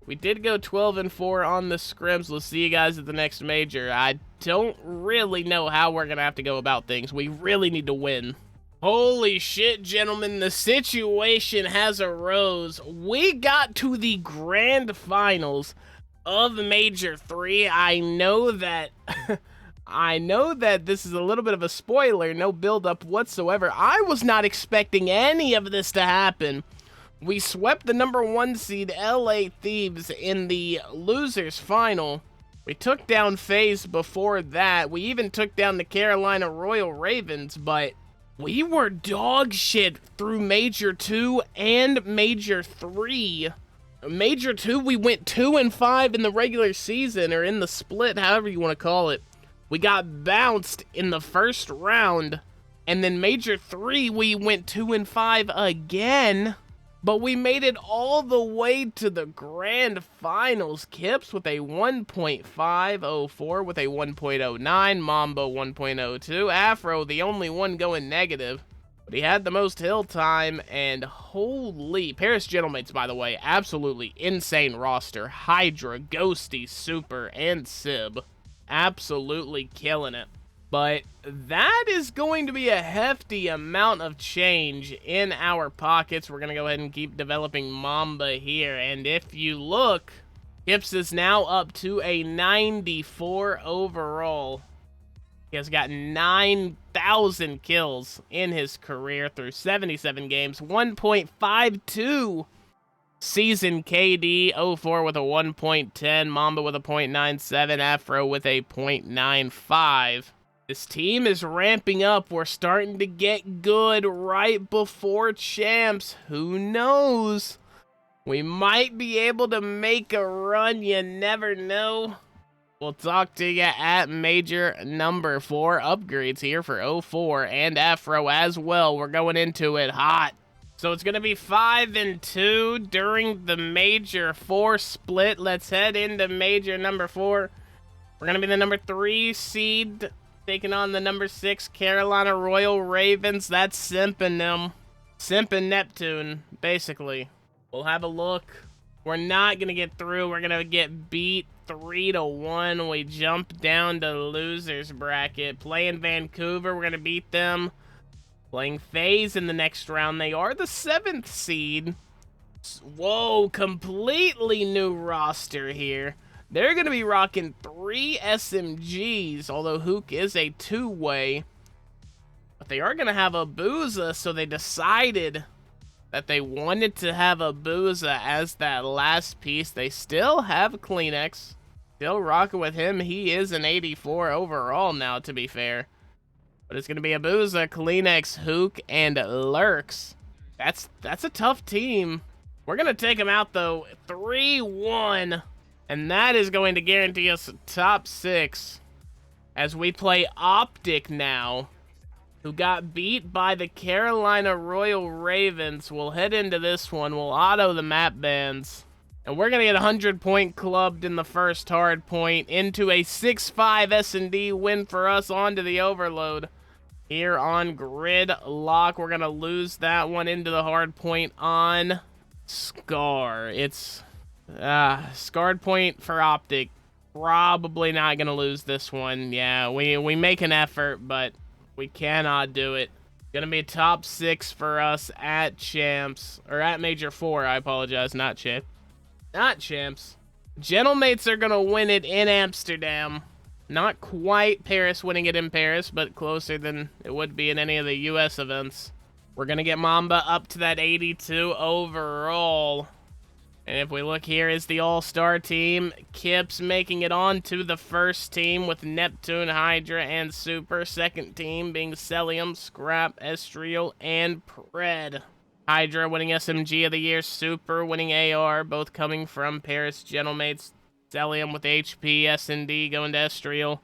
We did go 12-4 on the scrims. We'll see you guys at the next major. I don't really know how we're going to have to go about things. We really need to win. Holy shit, gentlemen. The situation has arose. We got to the grand finals of Major 3. I know that... I know that this is a little bit of a spoiler. No build-up whatsoever. I was not expecting any of this to happen. We swept the #1 seed LA Thieves in the losers final. We took down FaZe before that. We even took down the Carolina Royal Ravens, but we were dog shit through Major 2 and Major 3. Major 2, we went 2-5 in the regular season, or in the split, however you want to call it. We got bounced in the first round, and then Major 3, we went 2-5 again. But we made it all the way to the grand finals. Kips with a 1.504 with a 1.09. Mambo 1.02. Afro, the only one going negative. But he had the most hill time, and holy... Paris Gentlemates, by the way, absolutely insane roster. Hydra, Ghosty, Super, and Sib. Absolutely killing it. But that is going to be a hefty amount of change in our pockets. We're going to go ahead and keep developing Mamba here. And if you look, Kips is now up to a 94 overall. He has got 9,000 kills in his career through 77 games. 1.52 season KD. 04 with a 1.10. Mamba with a 0.97. Afro with a 0.95. This team is ramping up. We're starting to get good right before champs. Who knows? We might be able to make a run. You never know. We'll talk to you at Major number 4. Upgrades here for 04 and Afro as well. We're going into it hot. So it's going to be 5-2 during the Major 4 split. Let's head into Major number 4. We're going to be the number 3 seed, taking on the number 6 Carolina Royal Ravens. That's simping them. Simping Neptune, basically. We'll have a look. We're not going to get through. We're going to get beat 3-1. We jump down to losers bracket. Playing Vancouver, we're going to beat them. Playing FaZe in the next round. They are the 7th seed. Whoa, completely new roster here. They're going to be rocking 3 SMGs, although Hook is a 2-way. But they are going to have a Booza, so they decided that they wanted to have a Booza as that last piece. They still have Kleenex. Still rocking with him. He is an 84 overall now, to be fair. But it's going to be a Booza, Kleenex, Hook, and Lurks. That's a tough team. We're going to take them out, though, 3-1. And that is going to guarantee us a top 6 as we play Optic now, who got beat by the Carolina Royal Ravens. We'll head into this one. We'll auto the map bans. And we're going to get 100-point clubbed in the first hard point into a 6-5 S&D win for us onto the overload. Here on Grid Lock, we're going to lose that one into the hard point on Scar. It's scarred point for Optic. Probably not going to lose this one. Yeah, we make an effort, but we cannot do it. Gonna be top 6 for us at Champs. Or at Major 4, I apologize. Not Champs. Gentlemates are gonna win it in Amsterdam. Not quite Paris winning it in Paris, but closer than it would be in any of the US events. We're gonna get Mamba up to that 82 overall. And if we look here is the all-star team. Kips making it on to the first team with Neptune, Hydra, and Super. Second team being Celium, Scrap, Estriel, and Pred. Hydra winning SMG of the year, Super winning AR, both coming from Paris Gentlemates. Celium with HP, S&D going to Estriel.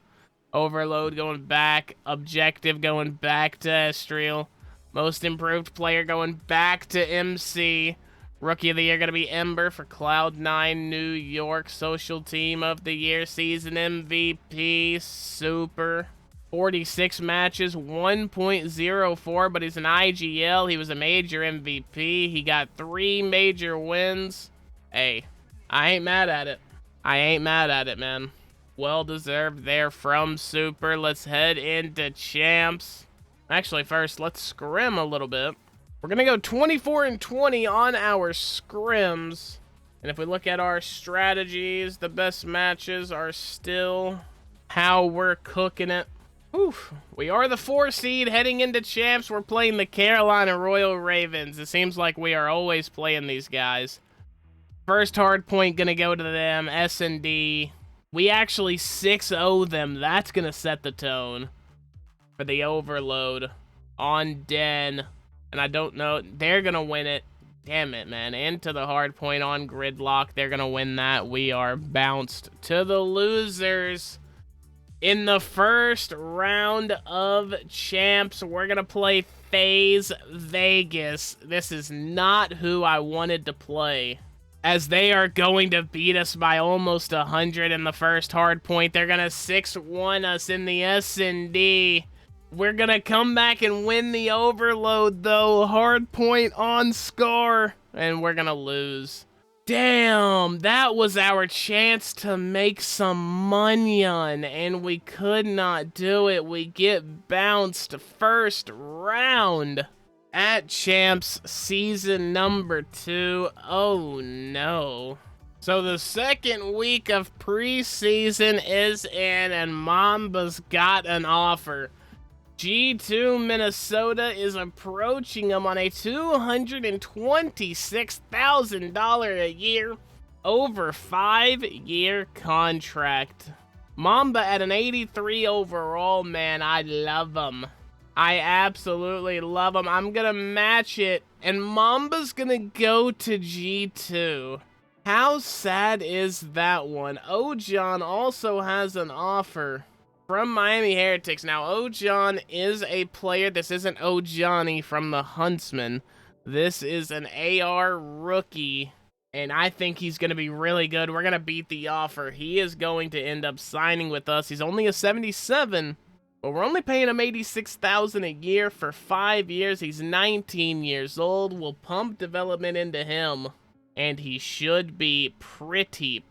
Overload going back. Objective going back to Estriel. Most improved player going back to MC. Rookie of the year going to be Ember for Cloud9 New York. Social team of the year, season MVP, Super. 46 matches, 1.04, but he's an IGL. He was a major MVP. He got 3 major wins. Hey, I ain't mad at it. I ain't mad at it, man. Well deserved there from Super. Let's head into Champs. Actually, first, let's scrim a little bit. We're going to go 24-20 on our scrims. And if we look at our strategies, the best matches are still how we're cooking it. Oof. We are the 4 seed heading into Champs. We're playing the Carolina Royal Ravens. It seems like we are always playing these guys. First hard point going to go to them, S&D. We actually 6-0 them. That's going to set the tone for the overload on Den. And I don't know, they're going to win it. Damn it, man. Into the hard point on Gridlock. They're going to win that. We are bounced to the losers. In the first round of Champs, we're going to play FaZe Vegas. This is not who I wanted to play, as they are going to beat us by almost 100 in the first hard point. They're going to 6-1 us in the S&D. We're going to come back and win the overload, though. Hard point on Scar, and we're going to lose. Damn, that was our chance to make some money on, and we could not do it. We get bounced first round at Champs season number 2. Oh no. So the second week of preseason is in, and Mamba's got an offer. G2 Minnesota is approaching him on a $226,000 a year, over 5-year contract. Mamba at an 83 overall, man, I love him. I absolutely love him. I'm gonna match it, and Mamba's gonna go to G2. How sad is that one? Ojan also has an offer from Miami Heretics. Now, Ojan is a player. This isn't Ojani from the Huntsman. This is an AR rookie, and I think he's going to be really good. We're going to beat the offer. He is going to end up signing with us. He's only a 77, but we're only paying him $86,000 a year for 5 years. He's 19 years old. We'll pump development into him. and he should be pretty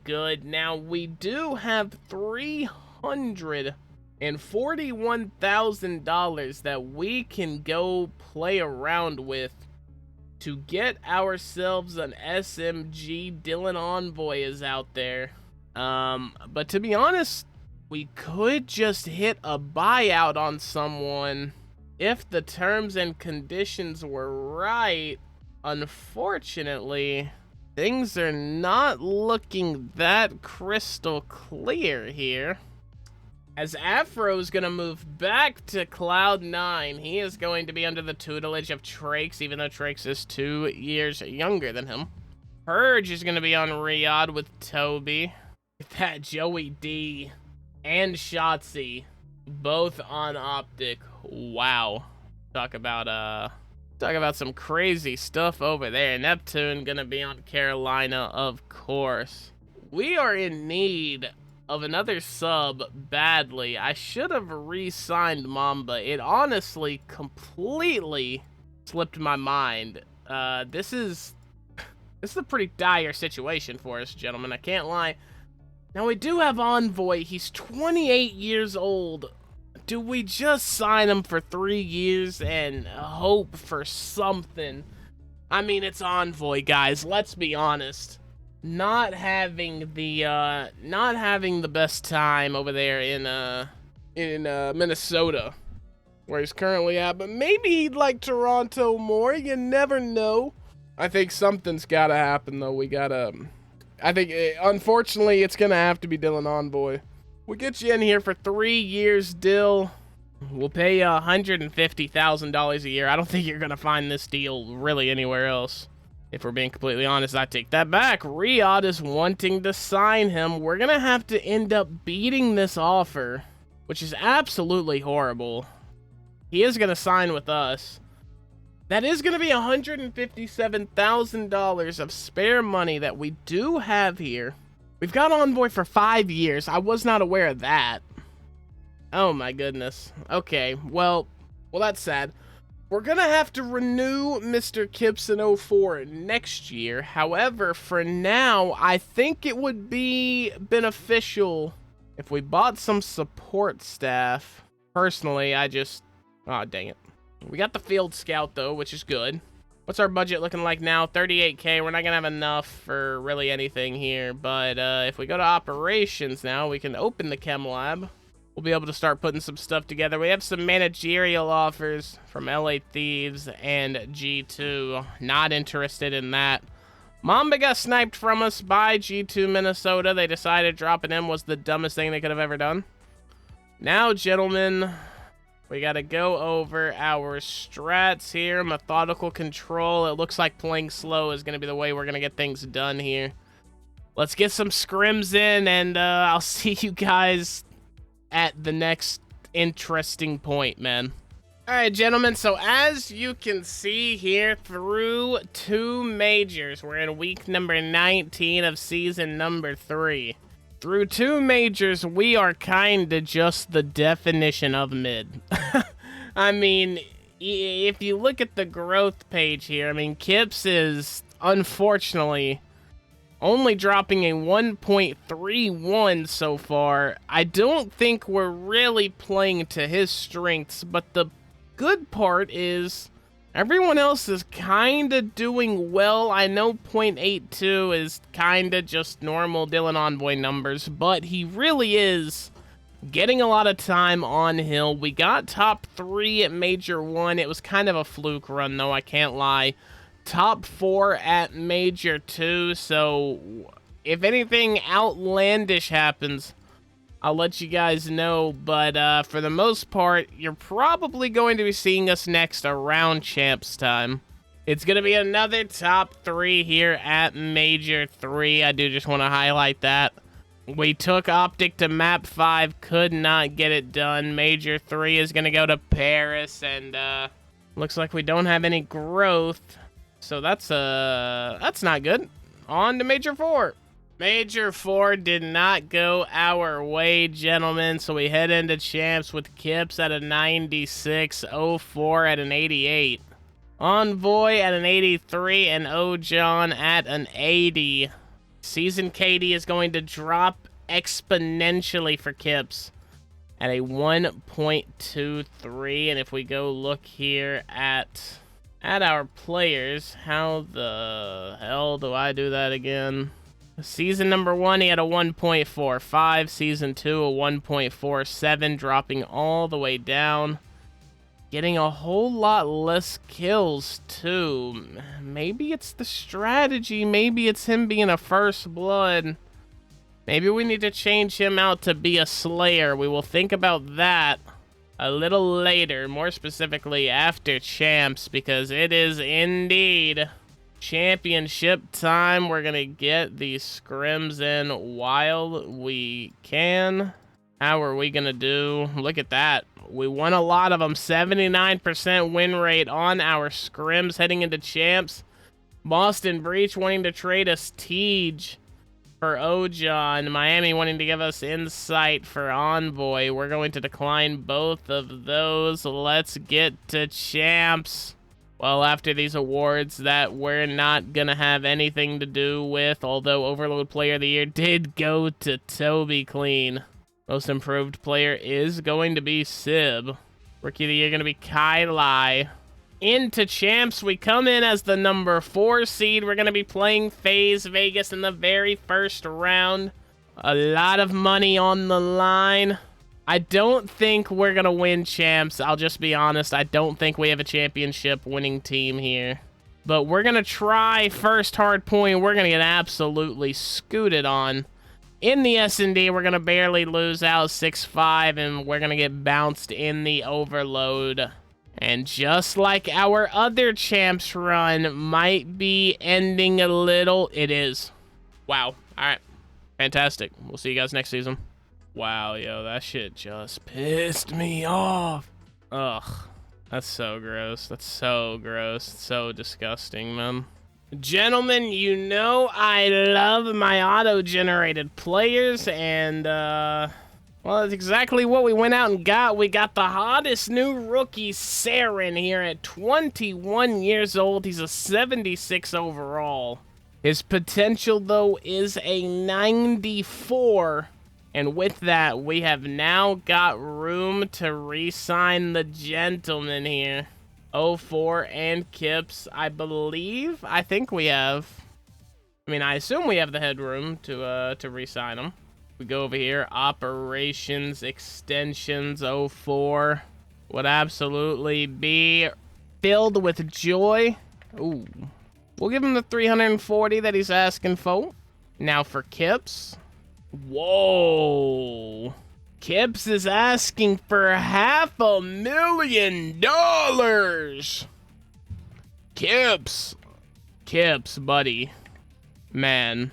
good. Now, we do have $341,000 that we can go play around with to get ourselves an SMG. Dylan Envoy is out there. But to be honest, we could just hit a buyout on someone if the terms and conditions were right. Unfortunately, things are not looking that crystal clear here. As Afro's gonna move back to Cloud9, he is going to be under the tutelage of Trakes, even though Trakes is 2 years younger than him. Purge is gonna be on Riyadh with Toby. That Joey D and Shotzi, both on Optic. Wow. Talk about some crazy stuff over there. Neptune gonna be on Carolina, of course. We are in need of another sub badly. I should have re-signed Mamba. It honestly completely slipped my mind. This is a pretty dire situation for us, gentlemen. I can't lie. Now, we do have Envoy. He's 28 years old. Do we just sign him for 3 years and hope for something? I mean, it's Envoy, guys. Let's be honest. Not having the best time over there in Minnesota, where he's currently at. But maybe he'd like Toronto more. You never know. I think something's gotta happen, though. I think, unfortunately, it's gonna have to be Dylan Envoy. We'll get you in here for 3 years, Dill. We'll pay you $150,000 a year. I don't think you're gonna find this deal really anywhere else. If we're being completely honest, I take that back. Riyadh is wanting to sign him. We're gonna have to end up beating this offer, which is absolutely horrible. He is gonna sign with us. That is going to be $157,000 of spare money that we do have here. We've got Envoy for 5 years. I was not aware of that. Oh my goodness. Okay, well, that's sad. We're going to have to renew Mr. Kipson 04 next year. However, for now, I think it would be beneficial if we bought some support staff. Personally, oh, dang it. We got the Field Scout, though, which is good. What's our budget looking like now? 38K. We're not going to have enough for really anything here. But if we go to operations now, we can open the Chem Lab. We'll be able to start putting some stuff together. We have some managerial offers from LA Thieves and G2. Not interested in that. Mamba got sniped from us by G2 Minnesota. They decided dropping him was the dumbest thing they could have ever done. Now, gentlemen, we got to go over our strats here. Methodical control. It looks like playing slow is going to be the way we're going to get things done here. Let's get some scrims in, and I'll see you guys at the next interesting point, man. All right, gentlemen, so as you can see here, through 2 majors, we're in week number 19 of season number 3. Through 2 majors, we are kinda just the definition of mid. I mean, if you look at the growth page here, I mean, Kips is, unfortunately, only dropping a 1.31 so far. I don't think we're really playing to his strengths, but the good part is everyone else is kind of doing well. I know 0.82 is kind of just normal Dylan Envoy numbers, but he really is getting a lot of time on hill. We got top 3 at Major 1. It was kind of a fluke run, though, I can't lie. Top 4 at Major 2, so if anything outlandish happens, I'll let you guys know, but for the most part, you're probably going to be seeing us next around Champs time. It's going to be another top 3 here at Major 3. I do just want to highlight that. We took Optic to map 5, could not get it done. Major 3 is going to go to Paris, and looks like we don't have any growth. So that's not good. On to Major 4. Major 4 did not go our way, gentlemen, so we head into Champs with Kips at a 96, 04 at an 88. Envoy at an 83 and Ojon at an 80. Season KD is going to drop exponentially for Kips at a 1.23. And if we go look here at our players, how the hell do I do that again? Season number 1, he had a 1.45. Season 2, a 1.47, dropping all the way down. Getting a whole lot less kills, too. Maybe it's the strategy. Maybe it's him being a first blood. Maybe we need to change him out to be a slayer. We will think about that a little later. More specifically, after champs. Because it is indeed championship time. We're going to get these scrims in while we can. How are we going to do? Look at that. We won a lot of them. 79% win rate on our scrims heading into champs. Boston Breach wanting to trade us Tej for Ojon. Miami wanting to give us Insight for Envoy. We're going to decline both of those. Let's get to champs. Well, after these awards that we're not going to have anything to do with, although Overload Player of the Year did go to Toby Clean. Most improved player is going to be Sib. Rookie of the Year going to be Kai Lai. Into champs, we come in as the number 4 seed. We're going to be playing FaZe Vegas in the very first round. A lot of money on the line. I don't think we're going to win champs. I'll just be honest. I don't think we have a championship winning team here. But we're going to try first hard point. We're going to get absolutely scooted on. In the S&D, we're going to barely lose out 6-5, and we're going to get bounced in the overload. And just like our other champs run might be ending a little, it is. Wow. All right. Fantastic. We'll see you guys next season. Wow, yo, that shit just pissed me off. Ugh. That's so gross. That's so gross. So disgusting, man. Gentlemen, you know I love my auto-generated players, and, well, that's exactly what we went out and got. We got the hottest new rookie, Saren, here at 21 years old. He's a 76 overall. His potential, though, is a 94, and with that, we have now got room to re-sign the gentleman here. 04 and Kips, I think we have. I mean, I assume we have the headroom to re-sign them. We go over here, operations, extensions, 04. Would absolutely be filled with joy. Ooh. We'll give him the 340 that he's asking for. Now for Kips. Whoa. Kips is asking for $500,000. Kips, buddy. Man,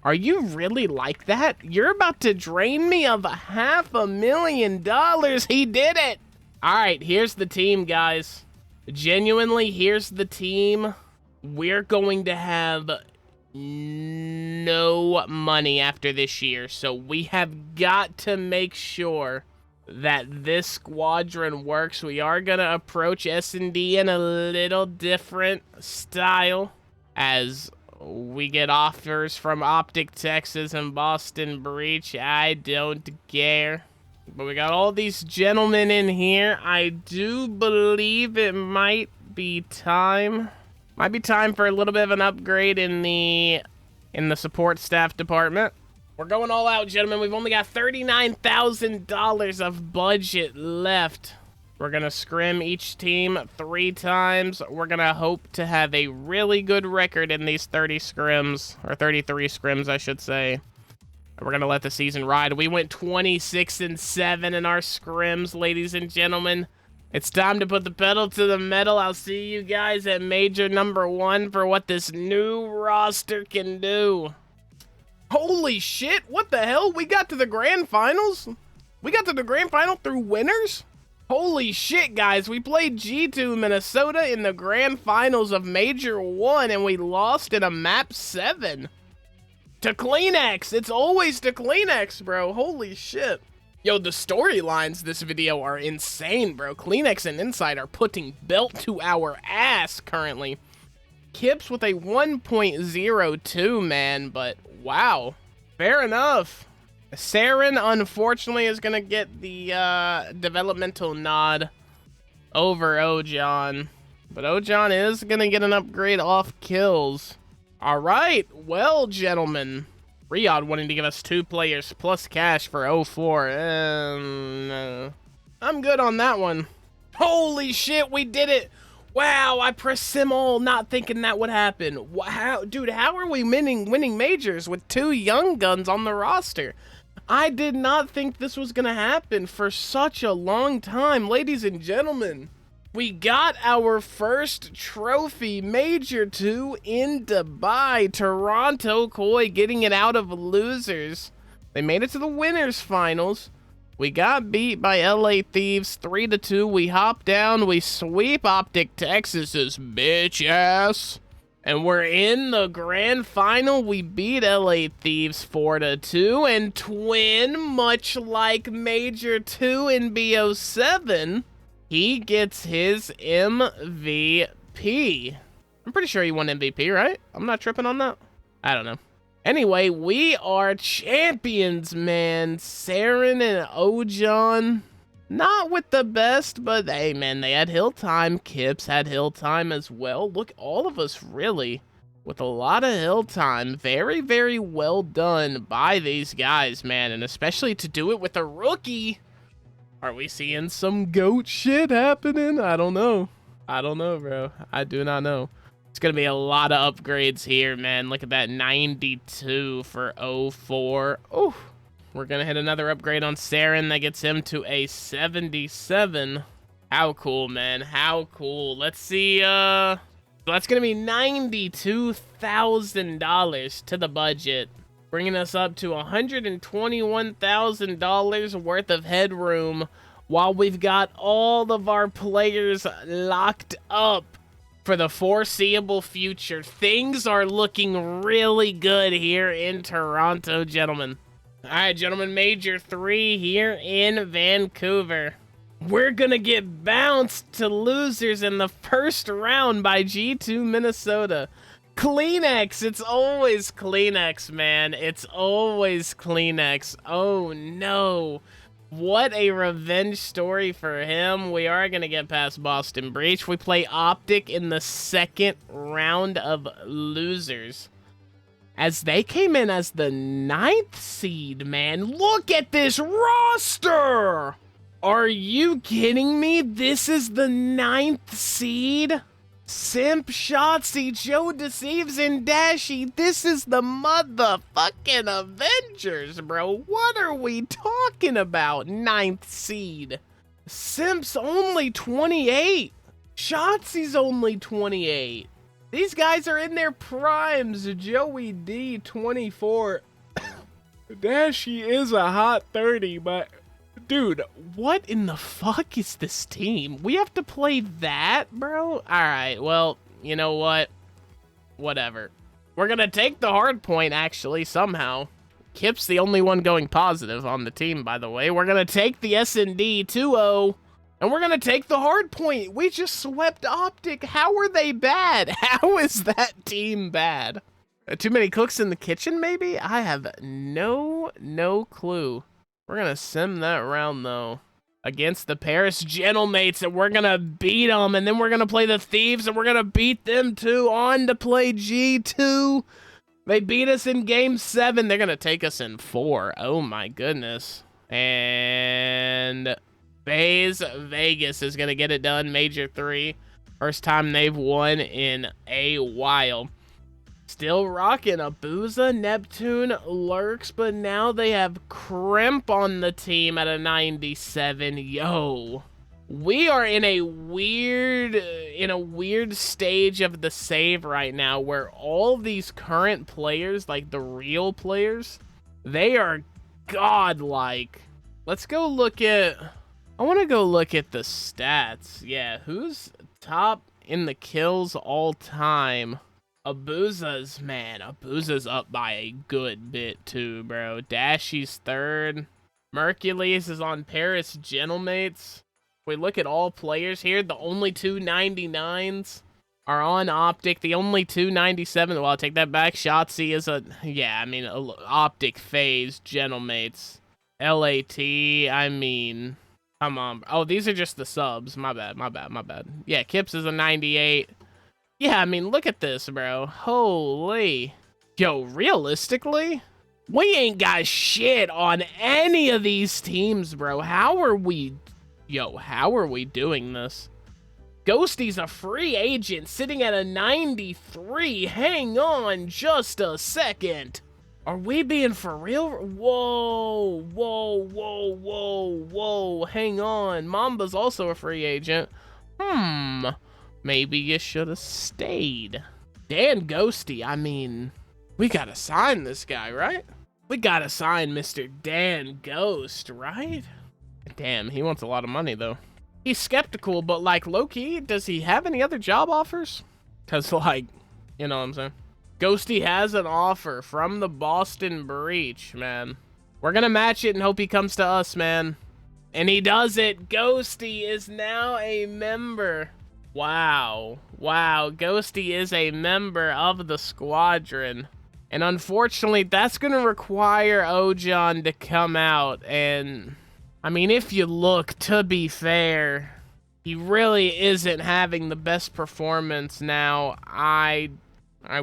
are you really like that? You're about to drain me of $500,000. He did it. All right, here's the team, guys. Genuinely, here's the team. We're going to have no money after this year, so we have got to make sure that this squadron works. We are gonna approach S&D in a little different style as we get offers from Optic Texas and Boston Breach. I don't care, but we got all these gentlemen in here. I do believe it might be time for a little bit of an upgrade in the support staff department. We're going all out, gentlemen. We've only got $39,000 of budget left. We're going to scrim each team 3 times. We're going to hope to have a really good record in these 30 scrims, or 33 scrims, I should say. We're going to let the season ride. We went 26-7 in our scrims, ladies and gentlemen. It's time to put the pedal to the metal. I'll see you guys at Major number 1 for what this new roster can do. Holy shit, what the hell? We got to the grand finals? We got to the grand final through winners? Holy shit, guys. We played G2 Minnesota in the grand finals of Major 1, and we lost in a map 7. To Kleenex. It's always to Kleenex, bro. Holy shit. Yo, the storylines this video are insane, bro. Kleenex and Inside are putting belt to our ass currently. Kips with a 1.02, man, but wow. Fair enough. Saren, unfortunately, is going to get the developmental nod over Ojan. But Ojan is going to get an upgrade off kills. All right, well, gentlemen. Riyadh wanting to give us 2 players plus cash for 04. I'm good on that one. Holy shit, we did it. Wow, I pressed sim all not thinking that would happen. Wow, dude, how are we winning majors with 2 young guns on the roster? I did not think this was going to happen for such a long time. Ladies and gentlemen, we got our first trophy, Major 2 in Dubai. Toronto Koi getting it out of losers. They made it to the winners finals. We got beat by LA Thieves 3-2. We hop down, we sweep Optic Texas's bitch ass. And we're in the grand final. We beat LA Thieves 4-2. And Twin, much like Major 2 in BO7, he gets his MVP. I'm pretty sure he won MVP, right? I'm not tripping on that. I don't know. Anyway, we are champions, man. Saren and Ojan, not with the best, but hey, man, they had hill time. Kips had hill time as well. Look, all of us really with a lot of hill time. Very, very well done by these guys, man, and especially to do it with a rookie. Are we seeing some GOAT shit happening? I don't know. I don't know, bro. I do not know. It's going to be a lot of upgrades here, man. Look at that 92 for 04. Oh, we're going to hit another upgrade on Saren that gets him to a 77. How cool, man. How cool. Let's see. That's going to be $92,000 to the budget, bringing us up to $121,000 worth of headroom while we've got all of our players locked up for the foreseeable future. Things are looking really good here in Toronto, gentlemen. All right, gentlemen, Major 3 here in Vancouver. We're going to get bounced to losers in the first round by G2 Minnesota. Kleenex, it's always Kleenex, man. It's always Kleenex. Oh, no. What a revenge story for him. We are going to get past Boston Breach. We play Optic in the second round of losers, as they came in as the 9th seed, man. Look at this roster. Are you kidding me? This is the 9th seed? Simp, Shotzi, Joe Deceives, and Dashy. This is the motherfucking Avengers, bro. What are we talking about? 9th seed. Simp's only 28. Shotzi's only 28. These guys are in their primes. Joey D, 24. Dashy is a hot 30, but dude, what in the fuck is this team? We have to play that, bro? Alright, well, you know what? Whatever. We're gonna take the hard point, actually, somehow. Kip's the only one going positive on the team, by the way. We're gonna take the S&D 2-0, and we're gonna take the hard point. We just swept Optic. How are they bad? How is that team bad? Too many cooks in the kitchen, maybe? I have no clue. We're going to sim that round, though, against the Paris Gentlemates, and we're going to beat them, and then we're going to play the Thieves, and we're going to beat them, too, on to play G2. They beat us in Game 7. They're going to take us in 4. Oh, my goodness. And FaZe Vegas is going to get it done, Major 3. First time they've won in a while. Still rocking Abuza, Neptune, Lurks, but now they have Crimp on the team at a 97. Yo, we are in a weird stage of the save right now where all these current players, like the real players, they are godlike. Let's go look at, I want to go look at the stats. Yeah, who's top in the kills all time? Abuza's, man, Abuza's up by a good bit too, bro. Dashy's 3rd. Mercules is on Paris Gentlemates. We look at all players here. The only 299s are on Optic. The only 297, well, I'll take that back. Shotzi is a, yeah, I mean, Optic Phase, Gentlemates. LAT, I mean, come on. Oh, these are just the subs. My bad. Yeah, Kips is a 98. Yeah, I mean, look at this, bro. Holy. Yo, realistically, we ain't got shit on any of these teams, bro. How are we doing this? Ghosty's a free agent sitting at a 93. Hang on just a second. Are we being for real? Whoa. Hang on. Mamba's also a free agent. Maybe you should have stayed. Dan Ghosty, I mean, we gotta sign this guy, right? We gotta sign Mr. Dan Ghost, right? Damn, he wants a lot of money, though. He's skeptical, but, like, low-key, does he have any other job offers? Because, like, you know what I'm saying? Ghosty has an offer from the Boston Breach, man. We're gonna match it and hope he comes to us, man. And he does it. Ghosty is now a member. Wow. Ghosty is a member of the squadron. And unfortunately, that's going to require Ojan to come out. And, I mean, if you look, to be fair, he really isn't having the best performance now. I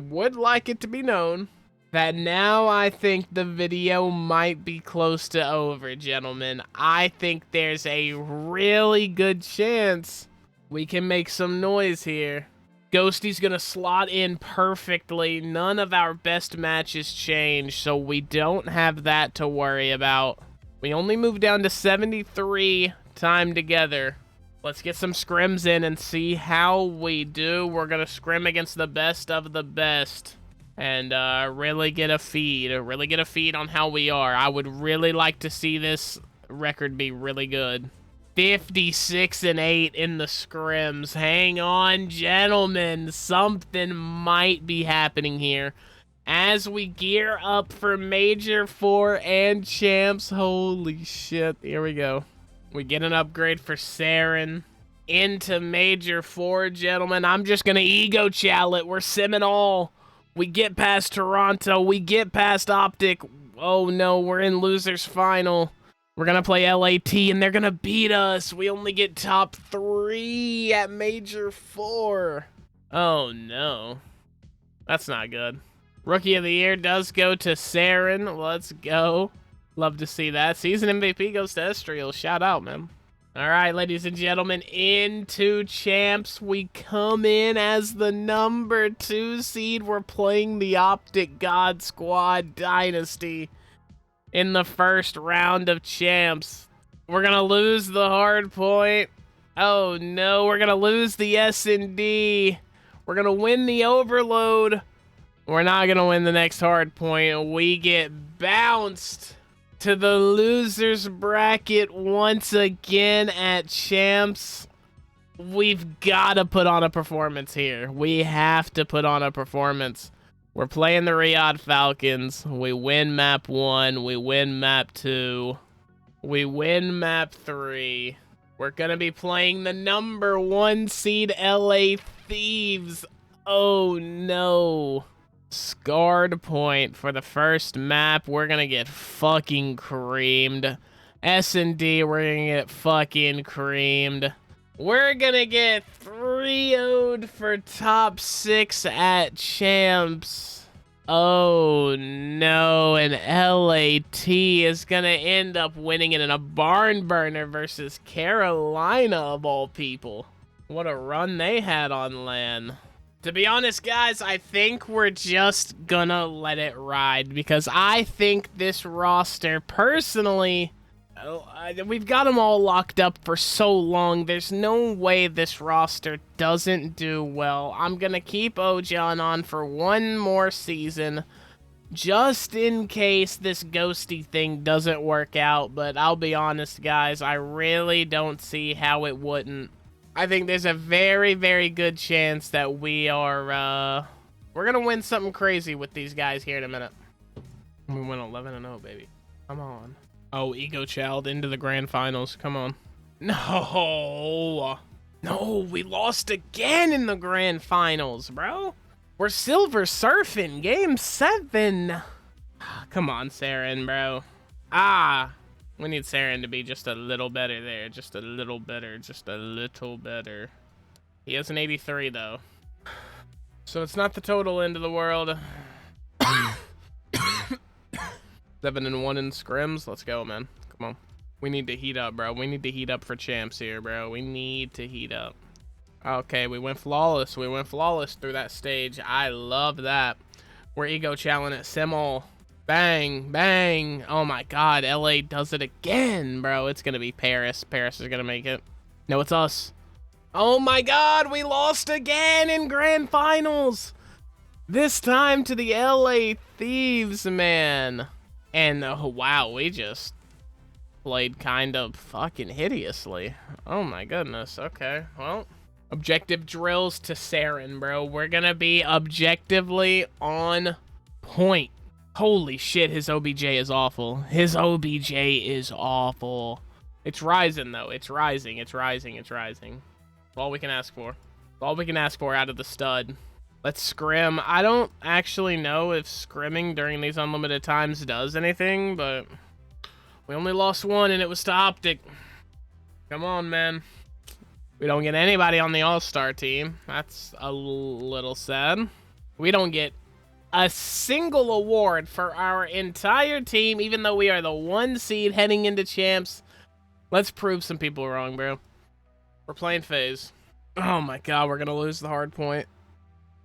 would like it to be known that now I think the video might be close to over, gentlemen. I think there's a really good chance we can make some noise here. Ghosty's gonna slot in perfectly. None of our best matches change, so we don't have that to worry about. We only moved down to 73 time together. Let's get some scrims in and see how we do. We're gonna scrim against the best of the best and really get a feed. Really get a feed on how we are. I would really like to see this record be really good. 56-8 in the scrims. Hang on, gentlemen. Something might be happening here. As we gear up for Major 4 and Champs. Holy shit. Here we go. We get an upgrade for Saren. Into Major 4, gentlemen. I'm just going to ego chow it. We're simming all. We get past Toronto. We get past Optic. Oh, no. We're in Losers Final. We're going to play LAT, and they're going to beat us. We only get top 3 at Major 4. Oh, no. That's not good. Rookie of the Year does go to Saren. Let's go. Love to see that. Season MVP goes to Estriel. Shout out, man. All right, ladies and gentlemen, into Champs. We come in as the number 2 seed. We're playing the Optic God Squad Dynasty in the first round of Champs. We're going to lose the hard point. Oh, no. We're going to lose the S&D. We're going to win the Overload. We're not going to win the next hard point. We get bounced to the losers bracket once again at Champs. We've got to put on a performance here. We have to put on a performance. We're playing the Riyadh Falcons. We win map 1. We win map 2. We win map 3. We're going to be playing the number 1 seed LA Thieves. Oh, no. Scarred point for the first map. We're going to get fucking creamed. S&D, we're going to get fucking creamed. We're going to get 3-0'd for top 6 at Champs. Oh, no. And LAT is going to end up winning it in a barn burner versus Carolina, of all people. What a run they had on LAN. To be honest, guys, I think we're just gonna let it ride because I think this roster, personally, we've got them all locked up for so long. There's no way this roster doesn't do well. I'm gonna keep Ojan on for one more season just in case this ghosty thing doesn't work out. But I'll be honest, guys, I really don't see how it wouldn't. I think there's a very, very good chance that we are, we're going to win something crazy with these guys here in a minute. We win 11-0, baby. Come on. Oh, Ego Child into the grand finals. Come on. No. No, we lost again in the grand finals, bro. We're silver surfing game 7. Come on, Saren, bro. We need Saren to be just a little better there. Just a little better. Just a little better. He has an 83, though. So it's not the total end of the world. 7-1 in scrims. Let's go, man. Come on. We need to heat up, bro. We need to heat up for champs here, bro. We need to heat up. Okay, we went flawless. We went flawless through that stage. I love that. We're ego challenging at Simul. Bang, bang. Oh my god, LA does it again, bro. It's gonna be Paris. Paris is gonna make it. No, it's us. Oh my god, we lost again in grand finals. This time to the LA Thieves, man. And wow, we just played kind of fucking hideously. Oh my goodness. Okay, well, objective drills to Saren, bro. We're gonna be objectively on point. Holy shit, his OBJ is awful. His OBJ is awful. It's rising, though. It's rising. It's rising. It's rising. That's all we can ask for. That's all we can ask for out of the stud. Let's scrim. I don't actually know if scrimming during these unlimited times does anything, but we only lost one, and it was to Optic. Come on, man. We don't get anybody on the All-Star team. That's a little sad. We don't get a single award for our entire team, even though we are the 1 seed heading into champs. Let's prove some people wrong, bro. We're playing phase. Oh my god, we're gonna lose the hard point.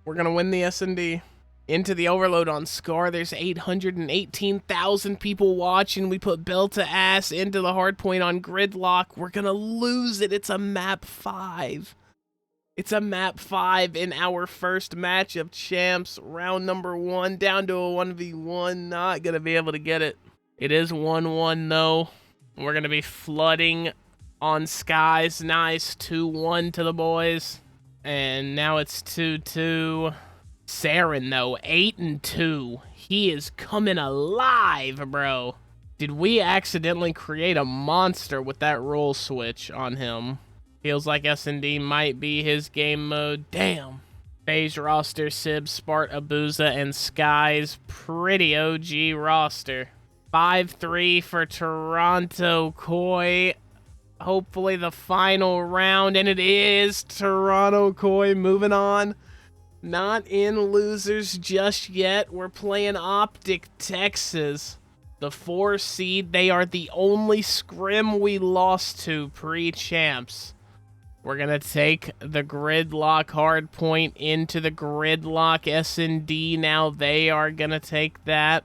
We're gonna win the S&D. Into the overload on Scar. There's 818,000 people watching. We put bell to ass into the hard point on Gridlock. We're gonna lose it. It's a map 5. It's a map 5 in our first match of champs. Round number 1, down to a 1v1. Not gonna be able to get it. It is 1-1 though. We're gonna be flooding on Skies. Nice, 2-1 to the boys. And now it's 2-2. Saren though, 8-2. He is coming alive, bro. Did we accidentally create a monster with that role switch on him? Feels like S&D might be his game mode. Damn. Phase roster, Sib, Spart, Abuza, and Skies. Pretty OG roster. 5-3 for Toronto Koi. Hopefully the final round, and it is Toronto Koi moving on. Not in losers just yet. We're playing Optic Texas. The 4 seed. They are the only scrim we lost to pre-champs. We're going to take the Gridlock hardpoint into the Gridlock S&D. Now they are going to take that.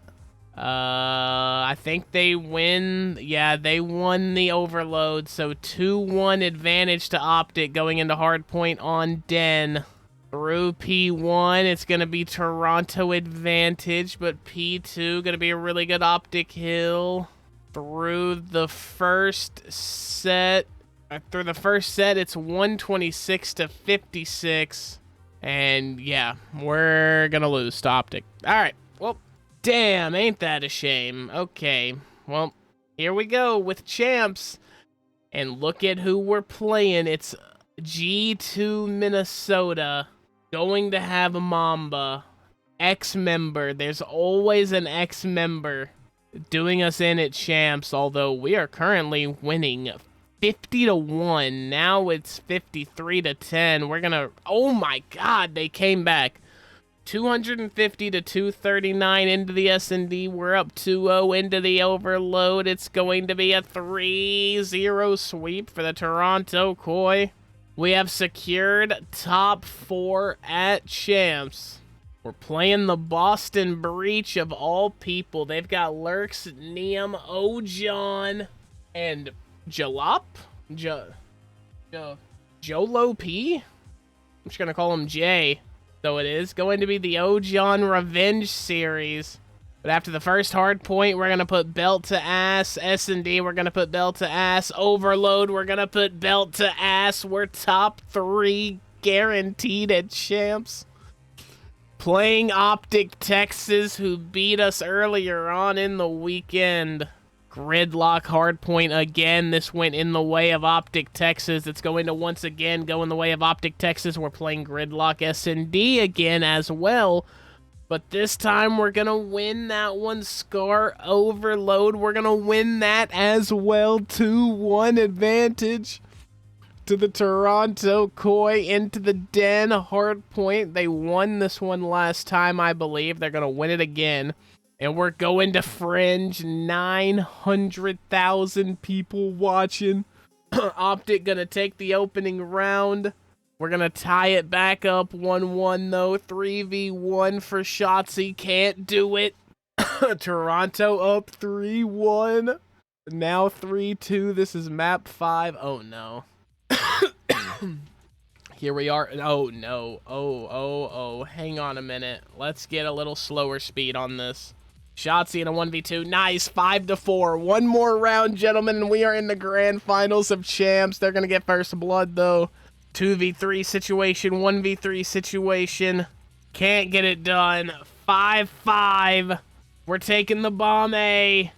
I think they win. Yeah, they won the overload. So 2-1 advantage to Optic going into hardpoint on Den. Through P1, it's going to be Toronto advantage, but P2 going to be a really good Optic hill. Through the first set, it's 126 to 56. And yeah, we're going to lose to Optic. All right, well, damn, ain't that a shame. Okay, well, here we go with champs. And look at who we're playing. It's G2 Minnesota. Going to have a Mamba. Ex-member. There's always an ex-member doing us in at champs, although we are currently winning 50-1. Now it's 53-10. We're gonna... Oh my god, they came back. 250 to 239 into the S&D. We're up 2-0 into the overload. It's going to be a 3-0 sweep for the Toronto Koi. We have secured top 4 at champs. We're playing the Boston Breach of all people. They've got Lurks, Neum, Ojon, and Jalop? Jolo P? I'm just going to call him J. So it is going to be the Ojon Revenge series. But after the first hard point, we're going to put belt to ass. S&D, we're going to put belt to ass. Overload, we're going to put belt to ass. We're top 3 guaranteed at champs. Playing Optic Texas, who beat us earlier on in the weekend. Gridlock hardpoint again. This went in the way of Optic Texas. It's going to once again go in the way of Optic Texas. We're playing Gridlock S&D again as well. But this time we're going to win that one. Scar Overload. We're going to win that as well. 2-1 advantage to the Toronto Koi into the Den hardpoint. They won this one last time, I believe. They're going to win it again. And we're going to Fringe. 900,000 people watching. Optic going to take the opening round. We're going to tie it back up 1-1 though. 3v1 for Shotzzy. Can't do it. Toronto up 3-1. Now 3-2. This is map 5. Oh no. Here we are. Oh no. Oh. Hang on a minute. Let's get a little slower speed on this. Shotzzy in a 1v2. Nice. 5-4. One more round, gentlemen, and we are in the grand finals of champs. They're going to get first blood though. 2v3 situation, 1v3 situation. Can't get it done. 5-5. We're taking the bomb A.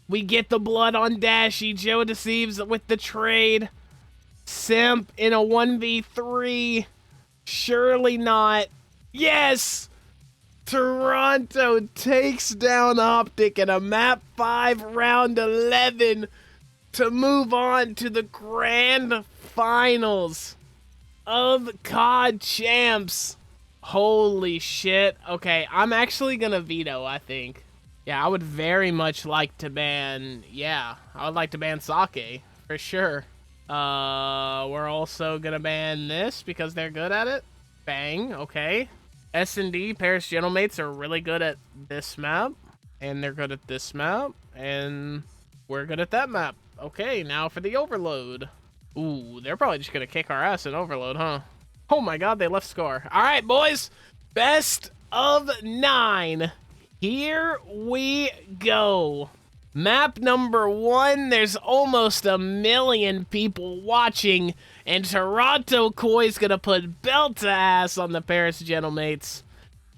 We get the blood on Dashy. Joe deceives with the trade. Simp in a 1v3. Surely not. Yes! Toronto takes down Optic in a map 5 round 11 to move on to the grand finals of COD champs. Holy shit. Okay, I'm actually gonna veto, I think. Yeah, I would very much like to ban, I would like to ban Sake, for sure. We're also gonna ban this because they're good at it. Bang, okay. S&D, Paris Gentlemates are really good at this map, and they're good at this map, and we're good at that map. Okay, now for the Overload. Ooh, they're probably just gonna kick our ass in Overload, huh? Oh my god, they left Scar. All right, boys. Best of 9. Here we go. Map number 1. There's almost 1 million people watching, and Toronto Koi's gonna put belt ass on the Paris Gentlemates.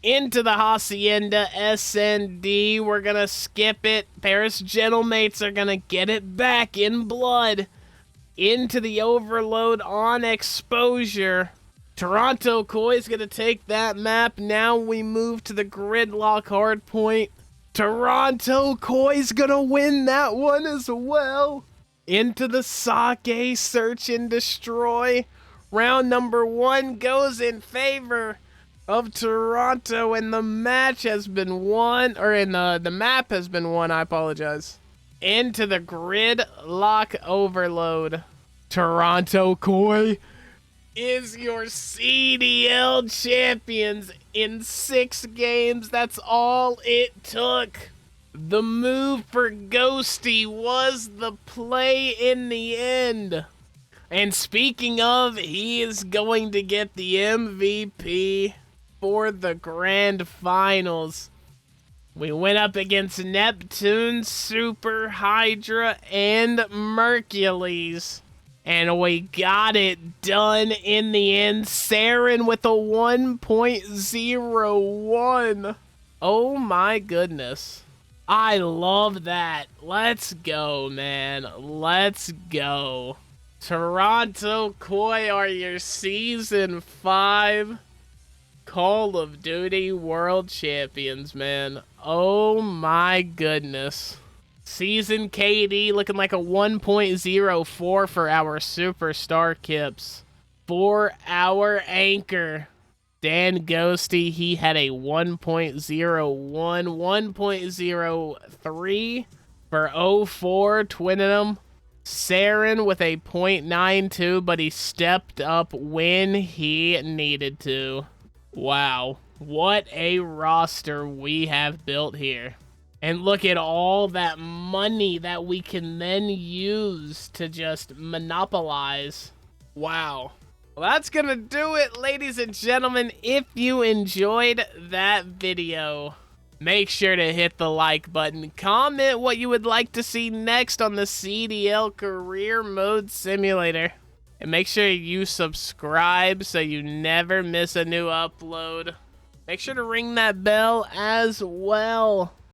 Into the Hacienda SND. We're gonna skip it. Paris Gentlemates are gonna get it back in blood. Into the Overload on Exposure. Toronto Koi's gonna take that map. Now we move to the Gridlock hardpoint. Toronto Koi's gonna win that one as well. Into the Sake Search and Destroy. Round number 1 goes in favor of Toronto, and the match has been won, or the map has been won, I apologize. Into the Gridlock Overload. Toronto Koi is your CDL champions in 6 games. That's all it took. The move for Ghosty was the play in the end. And speaking of, he is going to get the MVP for the grand finals. We went up against Neptune, Super Hydra, and Mercules. And we got it done in the end. Saren with a 1.01. Oh my goodness. I love that. Let's go, man. Let's go. Toronto Koi are your Season 5 Call of Duty World Champions, man. Oh my goodness. Season KD looking like a 1.04 for our Superstar Kips. For our Anchor, Dan Ghosty, he had a 1.01, 1.03 for 04, twinning them. Saren with a 0.92, but he stepped up when he needed to. Wow, what a roster we have built here. And look at all that money that we can then use to just monopolize. Wow. Well, that's gonna do it, ladies and gentlemen. If you enjoyed that video, make sure to hit the like button. Comment what you would like to see next on the CDL Career Mode Simulator. And make sure you subscribe so you never miss a new upload. Make sure to ring that bell as well.